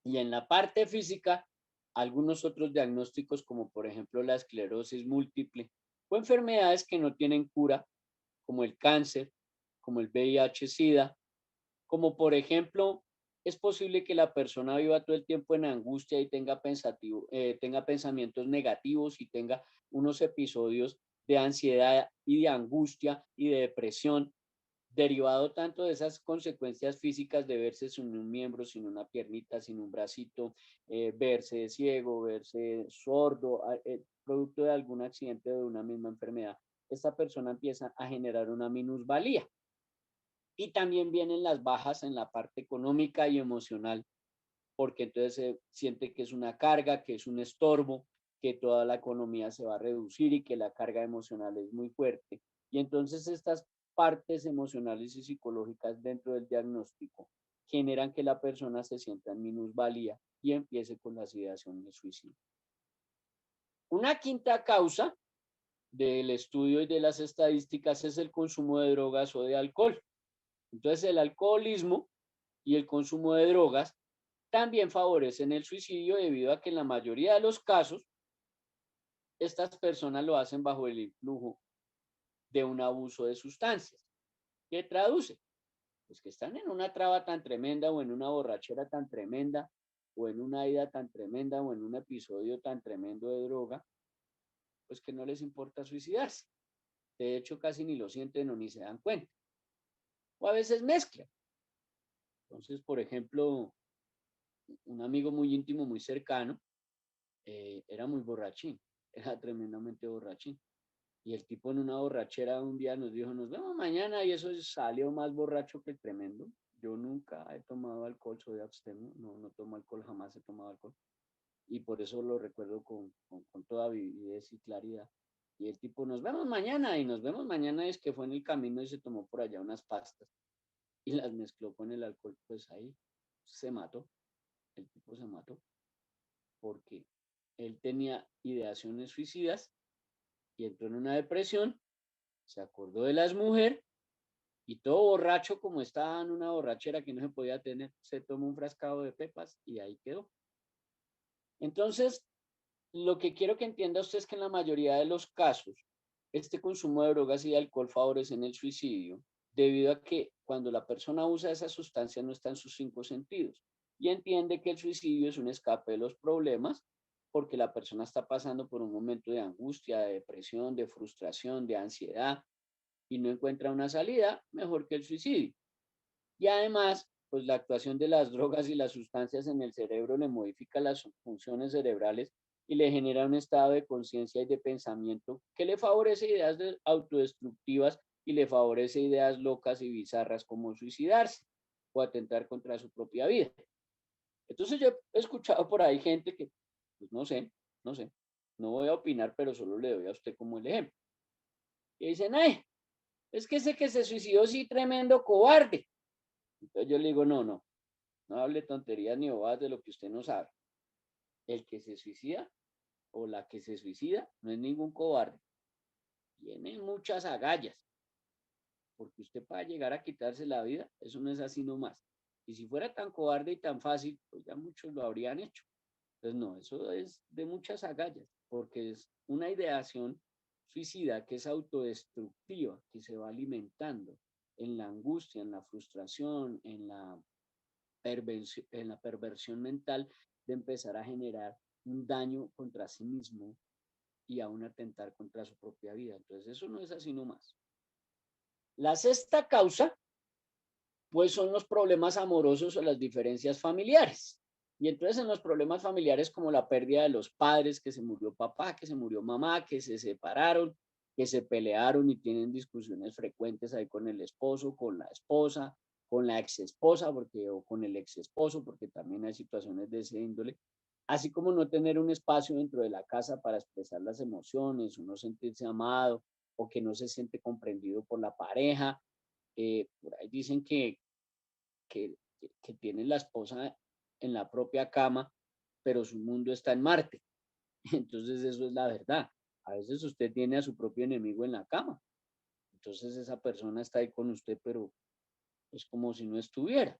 B: Y en la parte física, algunos otros diagnósticos como por ejemplo la esclerosis múltiple o enfermedades que no tienen cura, como el cáncer, como el VIH-Sida, como por ejemplo, es posible que la persona viva todo el tiempo en angustia y tenga pensamientos negativos y tenga unos episodios de ansiedad y de angustia y de depresión, derivado tanto de esas consecuencias físicas de verse sin un miembro, sin una piernita, sin un bracito, verse ciego, verse sordo, producto de algún accidente o de una misma enfermedad. Esta persona empieza a generar una minusvalía. Y también vienen las bajas en la parte económica y emocional porque entonces se siente que es una carga, que es un estorbo, que toda la economía se va a reducir y que la carga emocional es muy fuerte. Y entonces estas partes emocionales y psicológicas dentro del diagnóstico generan que la persona se sienta en minusvalía y empiece con las ideaciones de suicidio. Una quinta causa del estudio y de las estadísticas es el consumo de drogas o de alcohol. Entonces el alcoholismo y el consumo de drogas también favorecen el suicidio debido a que en la mayoría de los casos estas personas lo hacen bajo el influjo de un abuso de sustancias. ¿Qué traduce? Pues que están en una traba tan tremenda o en una borrachera tan tremenda o en una ida tan tremenda o en un episodio tan tremendo de droga, pues que no les importa suicidarse. De hecho, casi ni lo sienten o ni se dan cuenta. O a veces mezclan. Entonces, por ejemplo, un amigo muy íntimo, muy cercano, era muy borrachín, era tremendamente borrachín. Y el tipo en una borrachera un día nos dijo, nos vemos mañana, y eso salió más borracho que el tremendo. Yo nunca he tomado alcohol, soy abstemio, no tomo alcohol, jamás he tomado alcohol. Y por eso lo recuerdo con toda vividez y claridad. Y el tipo, nos vemos mañana, y nos vemos mañana, es que fue en el camino y se tomó por allá unas pastas y las mezcló con el alcohol, pues ahí se mató, el tipo se mató, porque él tenía ideaciones suicidas y entró en una depresión, se acordó de las mujeres y todo borracho, como estaba en una borrachera que no se podía tener, se tomó un frascado de pepas y ahí quedó. Entonces, lo que quiero que entienda usted es que en la mayoría de los casos, este consumo de drogas y de alcohol favorecen el suicidio, debido a que cuando la persona usa esa sustancia no está en sus cinco sentidos y entiende que el suicidio es un escape de los problemas porque la persona está pasando por un momento de angustia, de depresión, de frustración, de ansiedad y no encuentra una salida mejor que el suicidio. Y además, pues la actuación de las drogas y las sustancias en el cerebro le modifica las funciones cerebrales y le genera un estado de conciencia y de pensamiento que le favorece ideas autodestructivas y le favorece ideas locas y bizarras como suicidarse o atentar contra su propia vida. Entonces yo he escuchado por ahí gente que, pues no voy a opinar, pero solo le doy a usted como el ejemplo. Y dicen, ay, es que ese que se suicidó sí, tremendo cobarde. Entonces yo le digo, no hable tonterías ni bobadas de lo que usted no sabe. El que se suicida o la que se suicida no es ningún cobarde. Tiene muchas agallas, porque usted para llegar a quitarse la vida, eso no es así nomás. Y si fuera tan cobarde y tan fácil, pues ya muchos lo habrían hecho. Entonces, no, eso es de muchas agallas, porque es una ideación suicida que es autodestructiva, que se va alimentando en la angustia, en la frustración, en la perversión mental de empezar a generar un daño contra sí mismo y aún atentar contra su propia vida. Entonces, eso no es así nomás. La sexta causa, pues son los problemas amorosos o las diferencias familiares. Y entonces en los problemas familiares como la pérdida de los padres, que se murió papá, que se murió mamá, que se separaron, que se pelearon y tienen discusiones frecuentes ahí con el esposo, con la esposa, con la exesposa, porque, o con el exesposo, porque también hay situaciones de ese índole, así como no tener un espacio dentro de la casa para expresar las emociones, o no sentirse amado, o que no se siente comprendido por la pareja. Por ahí dicen que, que tiene la esposa en la propia cama, pero su mundo está en Marte. Entonces eso es la verdad. A veces usted tiene a su propio enemigo en la cama. Entonces esa persona está ahí con usted, pero es como si no estuviera.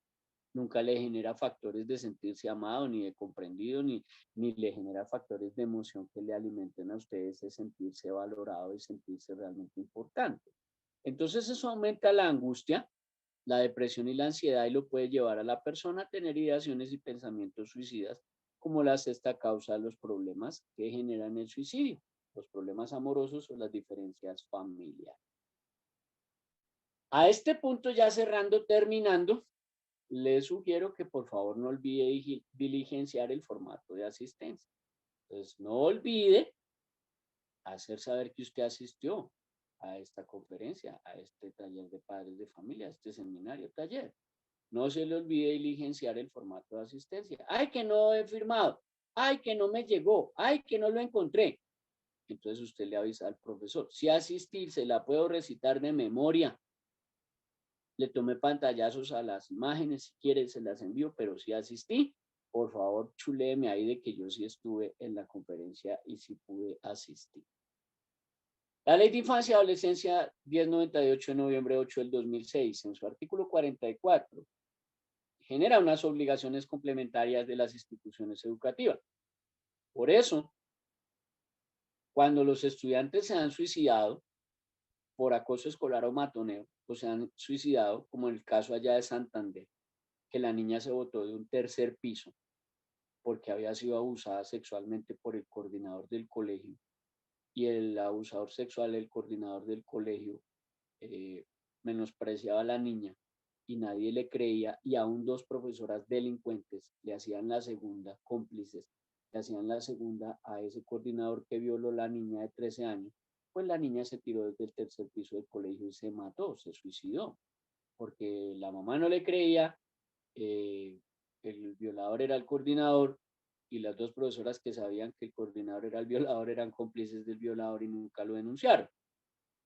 B: Nunca le genera factores de sentirse amado, ni de comprendido, ni le genera factores de emoción que le alimenten a ustedes de sentirse valorado y sentirse realmente importante. Entonces eso aumenta la angustia, la depresión y la ansiedad y lo puede llevar a la persona a tener ideaciones y pensamientos suicidas como la sexta causa de los problemas que generan el suicidio, los problemas amorosos o las diferencias familiares. A este punto, ya cerrando, terminando, le sugiero que por favor no olvide diligenciar el formato de asistencia. Entonces, no olvide hacer saber que usted asistió a esta conferencia, a este taller de padres de familia, a este seminario, taller. No se le olvide diligenciar el formato de asistencia. Ay, que no he firmado. Ay, que no me llegó. Ay, que no lo encontré. Entonces usted le avisa al profesor. Si asistir, se la puedo recitar de memoria. Le tomé pantallazos a las imágenes, si quiere se las envío, pero si asistí, por favor, chuléeme ahí de que yo sí estuve en la conferencia y sí pude asistir. La Ley de Infancia y Adolescencia 1098 de noviembre 8 del 2006, en su artículo 44, genera unas obligaciones complementarias de las instituciones educativas. Por eso, cuando los estudiantes se han suicidado por acoso escolar o matoneo, o se han suicidado, como en el caso allá de Santander, que la niña se botó de un tercer piso porque había sido abusada sexualmente por el coordinador del colegio, y el abusador sexual, el coordinador del colegio, menospreciaba a la niña y nadie le creía, y aún dos profesoras delincuentes le hacían la segunda, cómplices, le hacían la segunda a ese coordinador que violó a la niña de 13 años, pues la niña se tiró desde el tercer piso del colegio y se mató, se suicidó, porque la mamá no le creía, el violador era el coordinador, y las dos profesoras que sabían que el coordinador era el violador eran cómplices del violador y nunca lo denunciaron.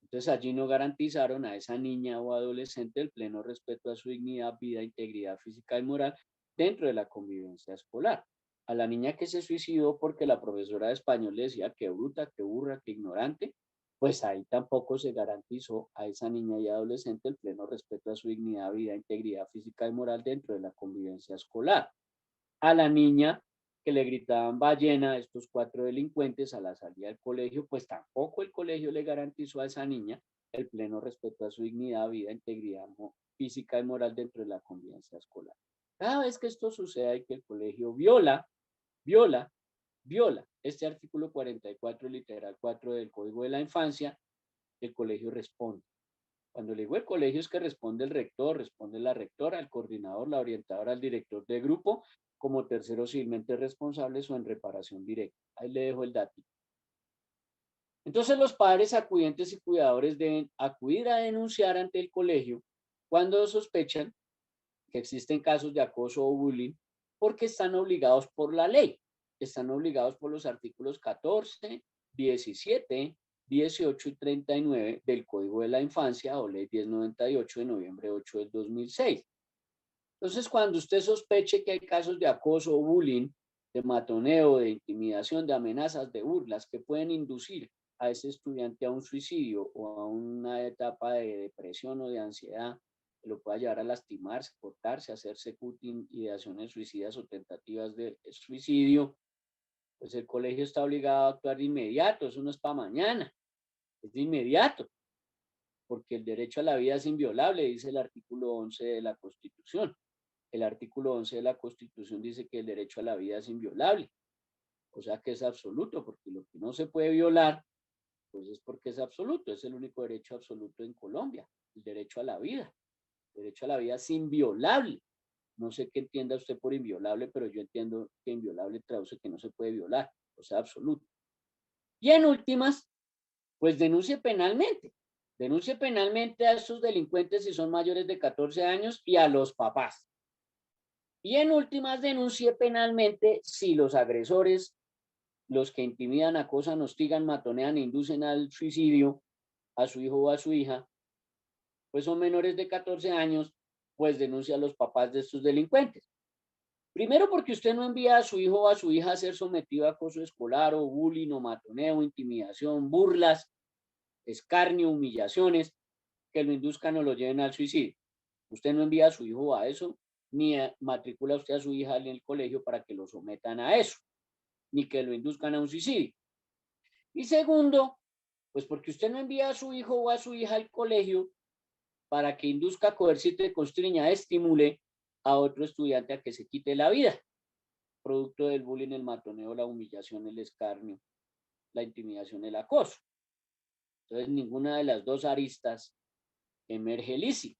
B: Entonces allí no garantizaron a esa niña o adolescente el pleno respeto a su dignidad, vida, integridad física y moral dentro de la convivencia escolar. A la niña que se suicidó porque la profesora de español le decía que bruta, que burra, que ignorante, pues ahí tampoco se garantizó a esa niña y adolescente el pleno respeto a su dignidad, vida, integridad física y moral dentro de la convivencia escolar. A la niña que le gritaban ballena a estos cuatro delincuentes a la salida del colegio, pues tampoco el colegio le garantizó a esa niña el pleno respeto a su dignidad, vida, integridad física y moral dentro de la convivencia escolar. Cada vez que esto suceda y que el colegio viola este artículo 44, literal 4 del Código de la Infancia, el colegio responde. Cuando le digo el colegio es que responde el rector, responde la rectora, el coordinador, la orientadora, el director de grupo, como terceros civilmente responsables o en reparación directa. Ahí le dejo el dato. Entonces los padres acudientes y cuidadores deben acudir a denunciar ante el colegio cuando sospechan que existen casos de acoso o bullying, porque están obligados por la ley, están obligados por los artículos 14, 17, 18 y 39 del Código de la Infancia o Ley 1098 de noviembre 8 del 2006. Entonces, cuando usted sospeche que hay casos de acoso o bullying, de matoneo, de intimidación, de amenazas, de burlas que pueden inducir a ese estudiante a un suicidio o a una etapa de depresión o de ansiedad, que lo pueda llevar a lastimarse, cortarse, hacerse cutting, ideaciones suicidas o tentativas de suicidio, pues el colegio está obligado a actuar de inmediato. Eso no es para mañana, es de inmediato, porque el derecho a la vida es inviolable, dice el artículo 11 de la Constitución. El artículo 11 de la Constitución dice que el derecho a la vida es inviolable, o sea que es absoluto, porque lo que no se puede violar, pues es porque es absoluto, es el único derecho absoluto en Colombia, el derecho a la vida. El derecho a la vida es inviolable. No sé qué entienda usted por inviolable, pero yo entiendo que inviolable traduce que no se puede violar, o sea, absoluto. Y en últimas, pues denuncie penalmente. Denuncie penalmente a estos delincuentes si son mayores de 14 años y a los papás. Y en últimas, denuncie penalmente si los agresores, los que intimidan, acosan, hostigan, matonean e inducen al suicidio a su hijo o a su hija, pues son menores de 14 años, pues denuncia a los papás de estos delincuentes. Primero, porque usted no envía a su hijo o a su hija a ser sometido a acoso escolar o bullying o matoneo, intimidación, burlas, escarnio, humillaciones que lo induzcan o lo lleven al suicidio. Usted no envía a su hijo a eso, ni matricula usted a su hija en el colegio para que lo sometan a eso, ni que lo induzcan a un suicidio. Y segundo, pues porque usted no envía a su hijo o a su hija al colegio para que induzca, coercite, constriña, estimule a otro estudiante a que se quite la vida, producto del bullying, el matoneo, la humillación, el escarnio, la intimidación, el acoso. Entonces, ninguna de las dos aristas emerge lícita.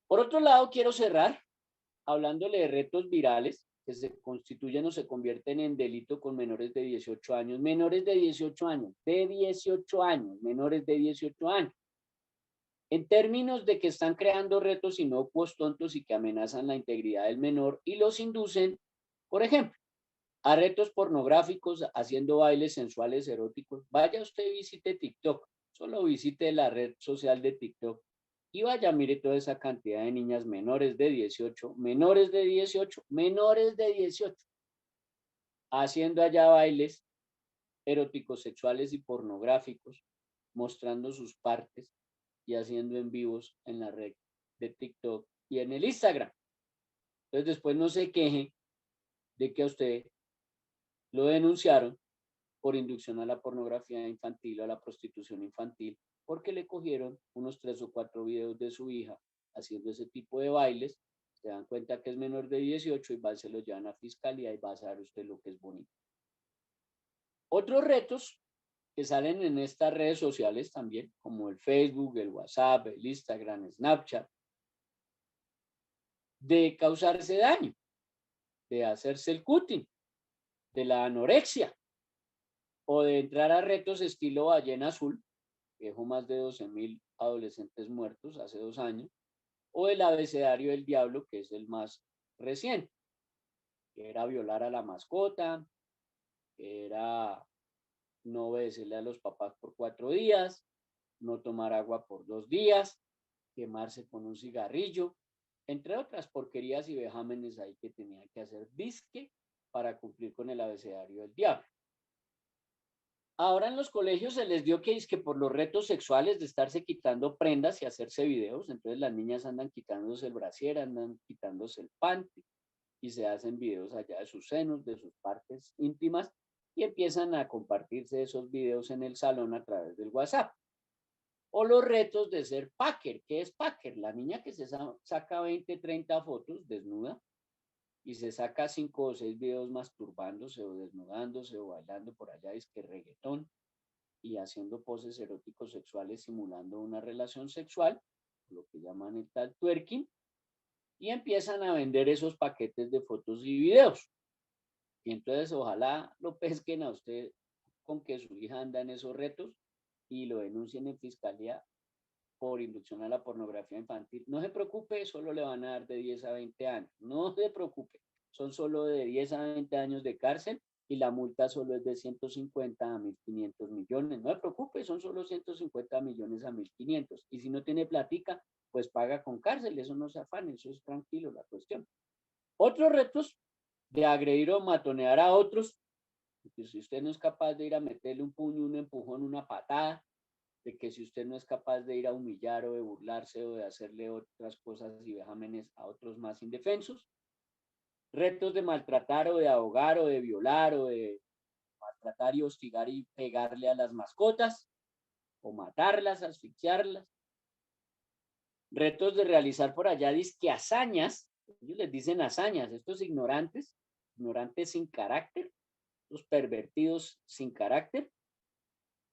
B: Por otro lado, quiero cerrar hablándole de retos virales que se constituyen o se convierten en delito con menores de 18 años. Menores de 18 años, menores de 18 años. en términos de que están creando retos inocuos, tontos y que amenazan la integridad del menor y los inducen, por ejemplo, a retos pornográficos, haciendo bailes sensuales eróticos. Vaya usted y visite TikTok, solo visite la red social de TikTok y vaya, mire toda esa cantidad de niñas menores de 18, menores de 18, haciendo allá bailes eróticos, sexuales y pornográficos, mostrando sus partes y haciendo en vivos en la red de TikTok y en el Instagram. Entonces después no se queje de que a usted lo denunciaron por inducción a la pornografía infantil o a la prostitución infantil, porque le cogieron unos 3 o 4 videos de su hija haciendo ese tipo de bailes, se dan cuenta que es menor de 18 y se lo llevan a fiscalía y va a saber usted lo que es bonito. Otros retos que salen en estas redes sociales también, como el Facebook, el WhatsApp, el Instagram, Snapchat, de causarse daño, de hacerse el cutting, de la anorexia, o de entrar a retos estilo ballena azul, que dejó más de 12.000 adolescentes muertos hace 2 años, o el abecedario del diablo, que es el más reciente, que era violar a la mascota, que era no obedecerle a los papás por 4 días, no tomar agua por 2 días, quemarse con un cigarrillo, entre otras porquerías y vejámenes ahí que tenía que hacer disque para cumplir con el abecedario del diablo. Ahora en los colegios se les dio que es que por los retos sexuales de estarse quitando prendas y hacerse videos, entonces las niñas andan quitándose el brasier, andan quitándose el panty y se hacen videos allá de sus senos, de sus partes íntimas y empiezan a compartirse esos videos en el salón a través del WhatsApp. O los retos de ser packer. ¿Qué es packer? La niña que se saca 20, 30 fotos desnuda y se saca 5 o 6 videos masturbándose o desnudándose o bailando por allá, es que reggaetón, y haciendo poses eróticos sexuales simulando una relación sexual, lo que llaman el tal twerking, y empiezan a vender esos paquetes de fotos y videos. Y entonces ojalá lo pesquen a usted con que su hija anda en esos retos y lo denuncien en fiscalía por inducción a la pornografía infantil. No se preocupe, solo le van a dar de 10 a 20 años. No se preocupe, son solo de 10 a 20 años de cárcel y la multa solo es de 150 a 1.500 millones. No se preocupe, son solo 150 millones a 1.500. Y si no tiene platica, pues paga con cárcel. Eso no se afane, eso es tranquilo la cuestión. Otros retos de agredir o matonear a otros, porque si usted no es capaz de ir a meterle un puño, un empujón, una patada, de que si usted no es capaz de ir a humillar o de burlarse o de hacerle otras cosas y vejámenes a otros más indefensos, retos de maltratar o de ahogar o de violar o de maltratar y hostigar y pegarle a las mascotas o matarlas, asfixiarlas, retos de realizar por allá disque hazañas, ellos les dicen hazañas, estos ignorantes, ignorantes sin carácter, los pervertidos sin carácter,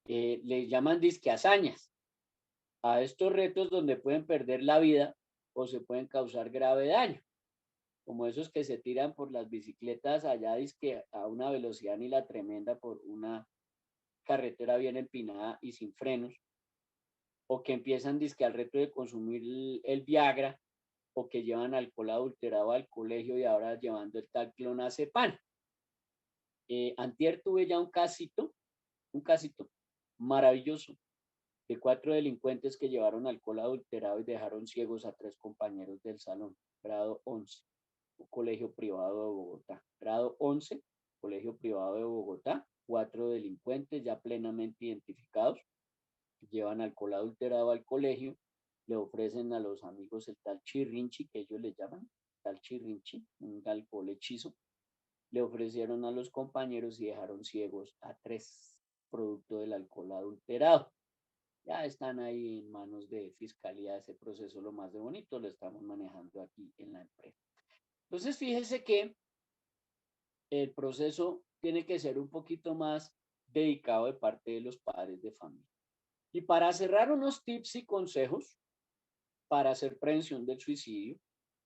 B: les llaman disque hazañas a estos retos donde pueden perder la vida o se pueden causar grave daño, como esos que se tiran por las bicicletas allá disque a una velocidad ni la tremenda por una carretera bien empinada y sin frenos, o que empiezan disque al reto de consumir el Viagra, o que llevan alcohol adulterado al colegio y ahora llevando el tal clonazepam. Antier tuve ya un casito maravilloso de 4 delincuentes que llevaron alcohol adulterado y dejaron ciegos a 3 compañeros del salón, grado 11, un colegio privado de Bogotá. Grado 11, colegio privado de Bogotá, 4 delincuentes ya plenamente identificados, llevan alcohol adulterado al colegio, le ofrecen a los amigos el tal chirrinchi, que ellos le llaman, tal chirrinchi, un alcohol hechizo, le ofrecieron a los compañeros y dejaron ciegos a 3, producto del alcohol adulterado. Ya están ahí en manos de fiscalía ese proceso, lo más de bonito, lo estamos manejando aquí en la empresa. Entonces, fíjese que el proceso tiene que ser un poquito más dedicado de parte de los padres de familia. Y para cerrar, unos tips y consejos para hacer prevención del suicidio,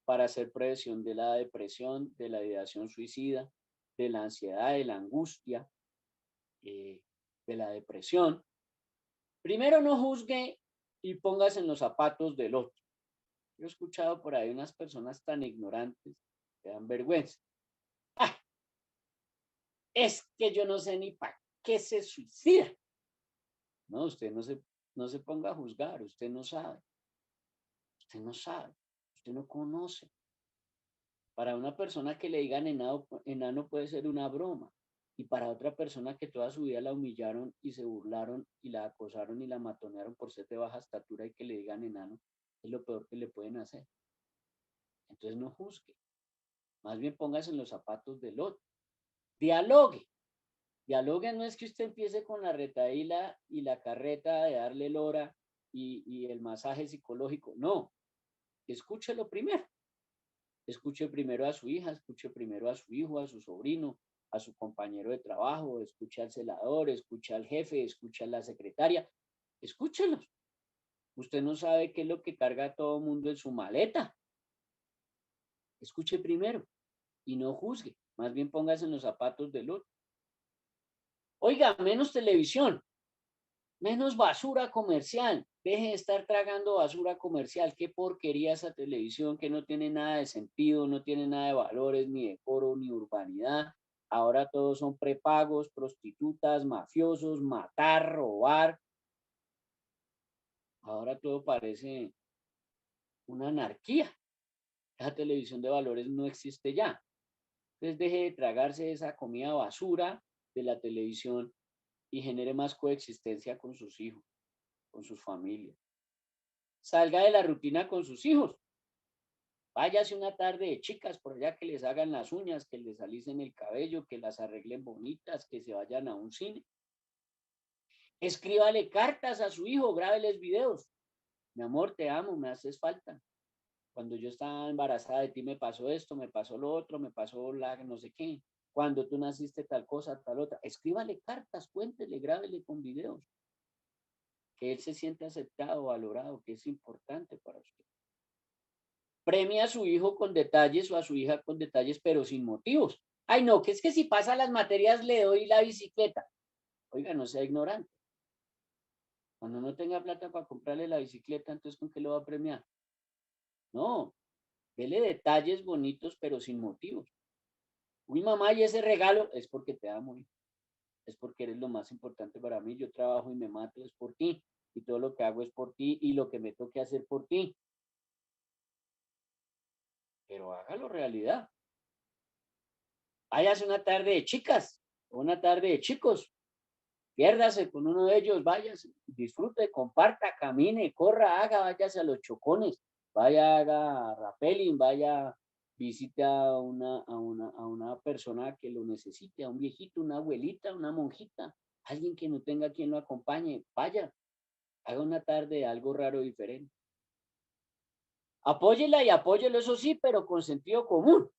B: para hacer prevención de la depresión, de la ideación suicida, de la ansiedad, de la angustia, de la depresión. Primero, no juzgue y póngase en los zapatos del otro. Yo he escuchado por ahí unas personas tan ignorantes que dan vergüenza. ¡Ah! Es que yo no sé ni para qué se suicida. No, usted no se ponga a juzgar, usted no sabe, usted no conoce. Para una persona que le digan enano puede ser una broma. Y para otra persona que toda su vida la humillaron y se burlaron y la acosaron y la matonearon por ser de baja estatura y que le digan enano, es lo peor que le pueden hacer. Entonces no juzgue. Más bien póngase en los zapatos del otro. Dialogue. Dialogue no es que usted empiece con la retaíla y la carreta de darle lora y el masaje psicológico. No. Escúchelo primero. Escuche primero a su hija, escuche primero a su hijo, a su sobrino, a su compañero de trabajo, escuche al celador, escuche al jefe, escuche a la secretaria. Escúchelos. Usted no sabe qué es lo que carga todo el mundo en su maleta. Escuche primero y no juzgue. Más bien póngase en los zapatos del otro. Oiga, menos televisión, menos basura comercial. Deje de estar tragando basura comercial. Qué porquería esa televisión que no tiene nada de sentido, no tiene nada de valores, ni decoro, ni urbanidad. Ahora todos son prepagos, prostitutas, mafiosos, matar, robar. Ahora todo parece una anarquía. Esa televisión de valores no existe ya. Entonces deje de tragarse esa comida basura de la televisión y genere más coexistencia con sus hijos, con sus familias. Salga de la rutina con sus hijos. Váyase una tarde de chicas por allá que les hagan las uñas, que les alisen el cabello, que las arreglen bonitas, que se vayan a un cine. Escríbale cartas a su hijo, grábeles videos. Mi amor, te amo, me haces falta. Cuando yo estaba embarazada de ti me pasó esto, me pasó lo otro, me pasó la no sé qué. Cuando tú naciste tal cosa, tal otra. Escríbale cartas, cuéntele, grábele con videos. Que él se siente aceptado, valorado, que es importante para usted. Premia a su hijo con detalles o a su hija con detalles, pero sin motivos. Ay, no, que es que si pasa las materias le doy la bicicleta. Oiga, no sea ignorante. Cuando no tenga plata para comprarle la bicicleta, entonces ¿con qué lo va a premiar? No, dele detalles bonitos, pero sin motivos. Uy, mamá, y ese regalo es porque te amo, hijo. Es porque eres lo más importante para mí. Yo trabajo y me mato, es por ti. Y todo lo que hago es por ti y lo que me toque hacer por ti. Pero hágalo realidad. Váyase una tarde de chicas, una tarde de chicos. Piérdase con uno de ellos, váyase, disfrute, comparta, camine, corra, haga, váyase a los chocones, vaya, haga rappelling, vaya, visite a una persona que lo necesite, a un viejito, una abuelita, una monjita, alguien que no tenga quien lo acompañe, vaya, haga una tarde algo raro diferente. Apóyela y apóyelo, eso sí, pero con sentido común.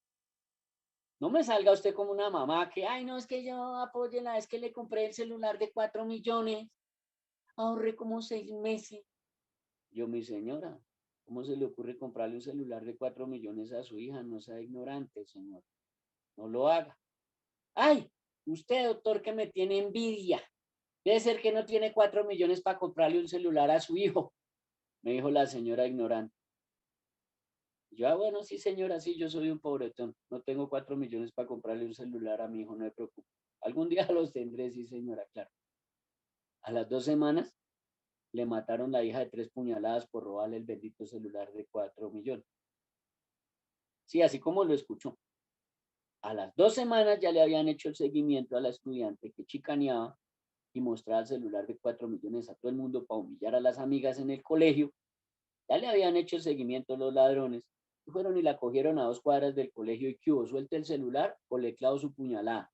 B: No me salga usted como una mamá que, ay, no, es que yo apóyela, es que le compré el celular de 4 millones, ahorré como 6 meses. Yo, mi señora, ¿cómo se le ocurre comprarle un celular de 4 millones a su hija? No sea ignorante, señor. No lo haga. Ay, usted, doctor, que me tiene envidia. Debe ser que no tiene 4 millones para comprarle un celular a su hijo, me dijo la señora ignorante. Yo, bueno, sí, señora, sí, yo soy un pobretón. No tengo 4 millones para comprarle un celular a mi hijo, no me preocupe. Algún día los tendré, sí, señora, claro. A las 2 semanas le mataron la hija de 3 puñaladas por robarle el bendito celular de 4 millones. Sí, así como lo escuchó. A las 2 semanas ya le habían hecho el seguimiento a la estudiante que chicaneaba y mostraba el celular de 4 millones a todo el mundo para humillar a las amigas en el colegio. Ya le habían hecho el seguimiento a los ladrones y fueron y la cogieron a 2 cuadras del colegio y que hubo, suelte el celular o le clavo su puñalada.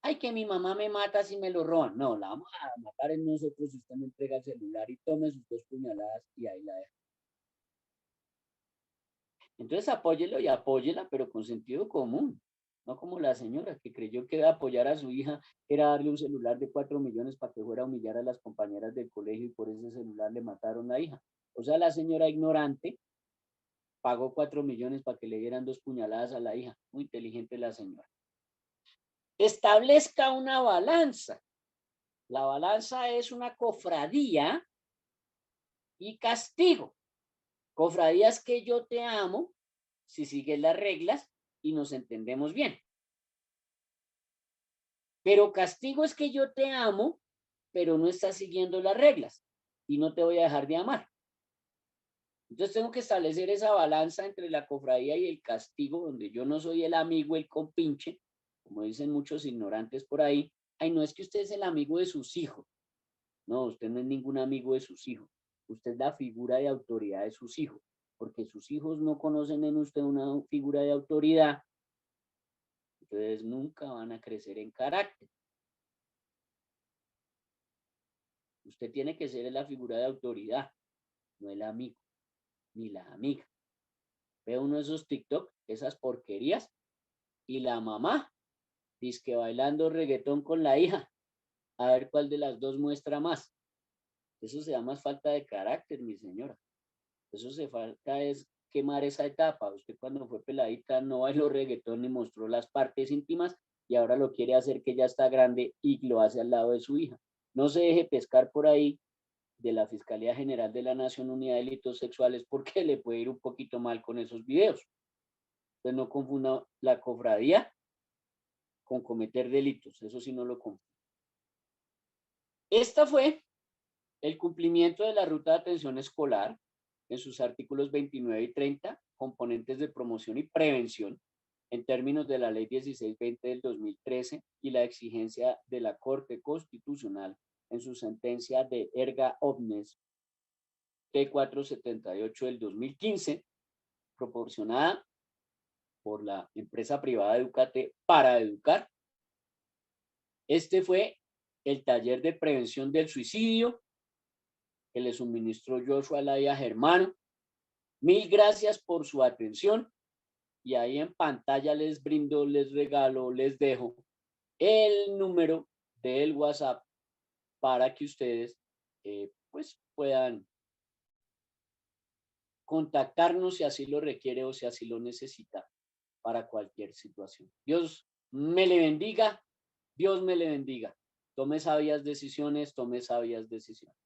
B: Ay, que mi mamá me mata si me lo roban. No, la vamos a matar en nosotros si usted me entrega el celular y tome sus 2 puñaladas y ahí la deja. Entonces apóyelo y apóyela, pero con sentido común. No como la señora que creyó que apoyar a su hija era darle un celular de 4 millones para que fuera a humillar a las compañeras del colegio y por ese celular le mataron a la hija. O sea, la señora ignorante pagó 4 millones para que le dieran 2 puñaladas a la hija. Muy inteligente la señora. Establezca una balanza. La balanza es una cofradía y castigo. Cofradía es que yo te amo si sigues las reglas y nos entendemos bien. Pero castigo es que yo te amo, pero no estás siguiendo las reglas y no te voy a dejar de amar. Entonces tengo que establecer esa balanza entre la cofradía y el castigo, donde yo no soy el amigo, el compinche, como dicen muchos ignorantes por ahí. Ay, no es que usted es el amigo de sus hijos. No, usted no es ningún amigo de sus hijos. Usted es la figura de autoridad de sus hijos, porque sus hijos no conocen en usted una figura de autoridad, entonces nunca van a crecer en carácter. Usted tiene que ser la figura de autoridad, no el amigo, ni la amiga. Ve uno de esos TikTok, esas porquerías, y la mamá dice que bailando reggaetón con la hija, a ver cuál de las dos muestra más. Eso se llama falta de carácter, mi señora. Eso se falta es quemar esa etapa. Usted cuando fue peladita no bailó reggaetón ni mostró las partes íntimas y ahora lo quiere hacer que ya está grande y lo hace al lado de su hija. No se deje pescar por ahí de la Fiscalía General de la Nación Unidad de Delitos Sexuales porque le puede ir un poquito mal con esos videos. Entonces no confunda la cofradía con cometer delitos. Eso sí no lo confunda. Esta fue el cumplimiento de la ruta de atención escolar en sus artículos 29 y 30, componentes de promoción y prevención, en términos de la Ley 1620 del 2013 y la exigencia de la Corte Constitucional en su sentencia de erga omnes T478 del 2015, proporcionada por la empresa privada Educate para Educar. Este fue el taller de prevención del suicidio que le suministró Joshua Laya Germano. Mil gracias por su atención y ahí en pantalla les brindo, les regalo, les dejo el número del WhatsApp para que ustedes pues puedan contactarnos si así lo requiere o si así lo necesita para cualquier situación. Dios me le bendiga, Dios me le bendiga. Tome sabias decisiones, tome sabias decisiones.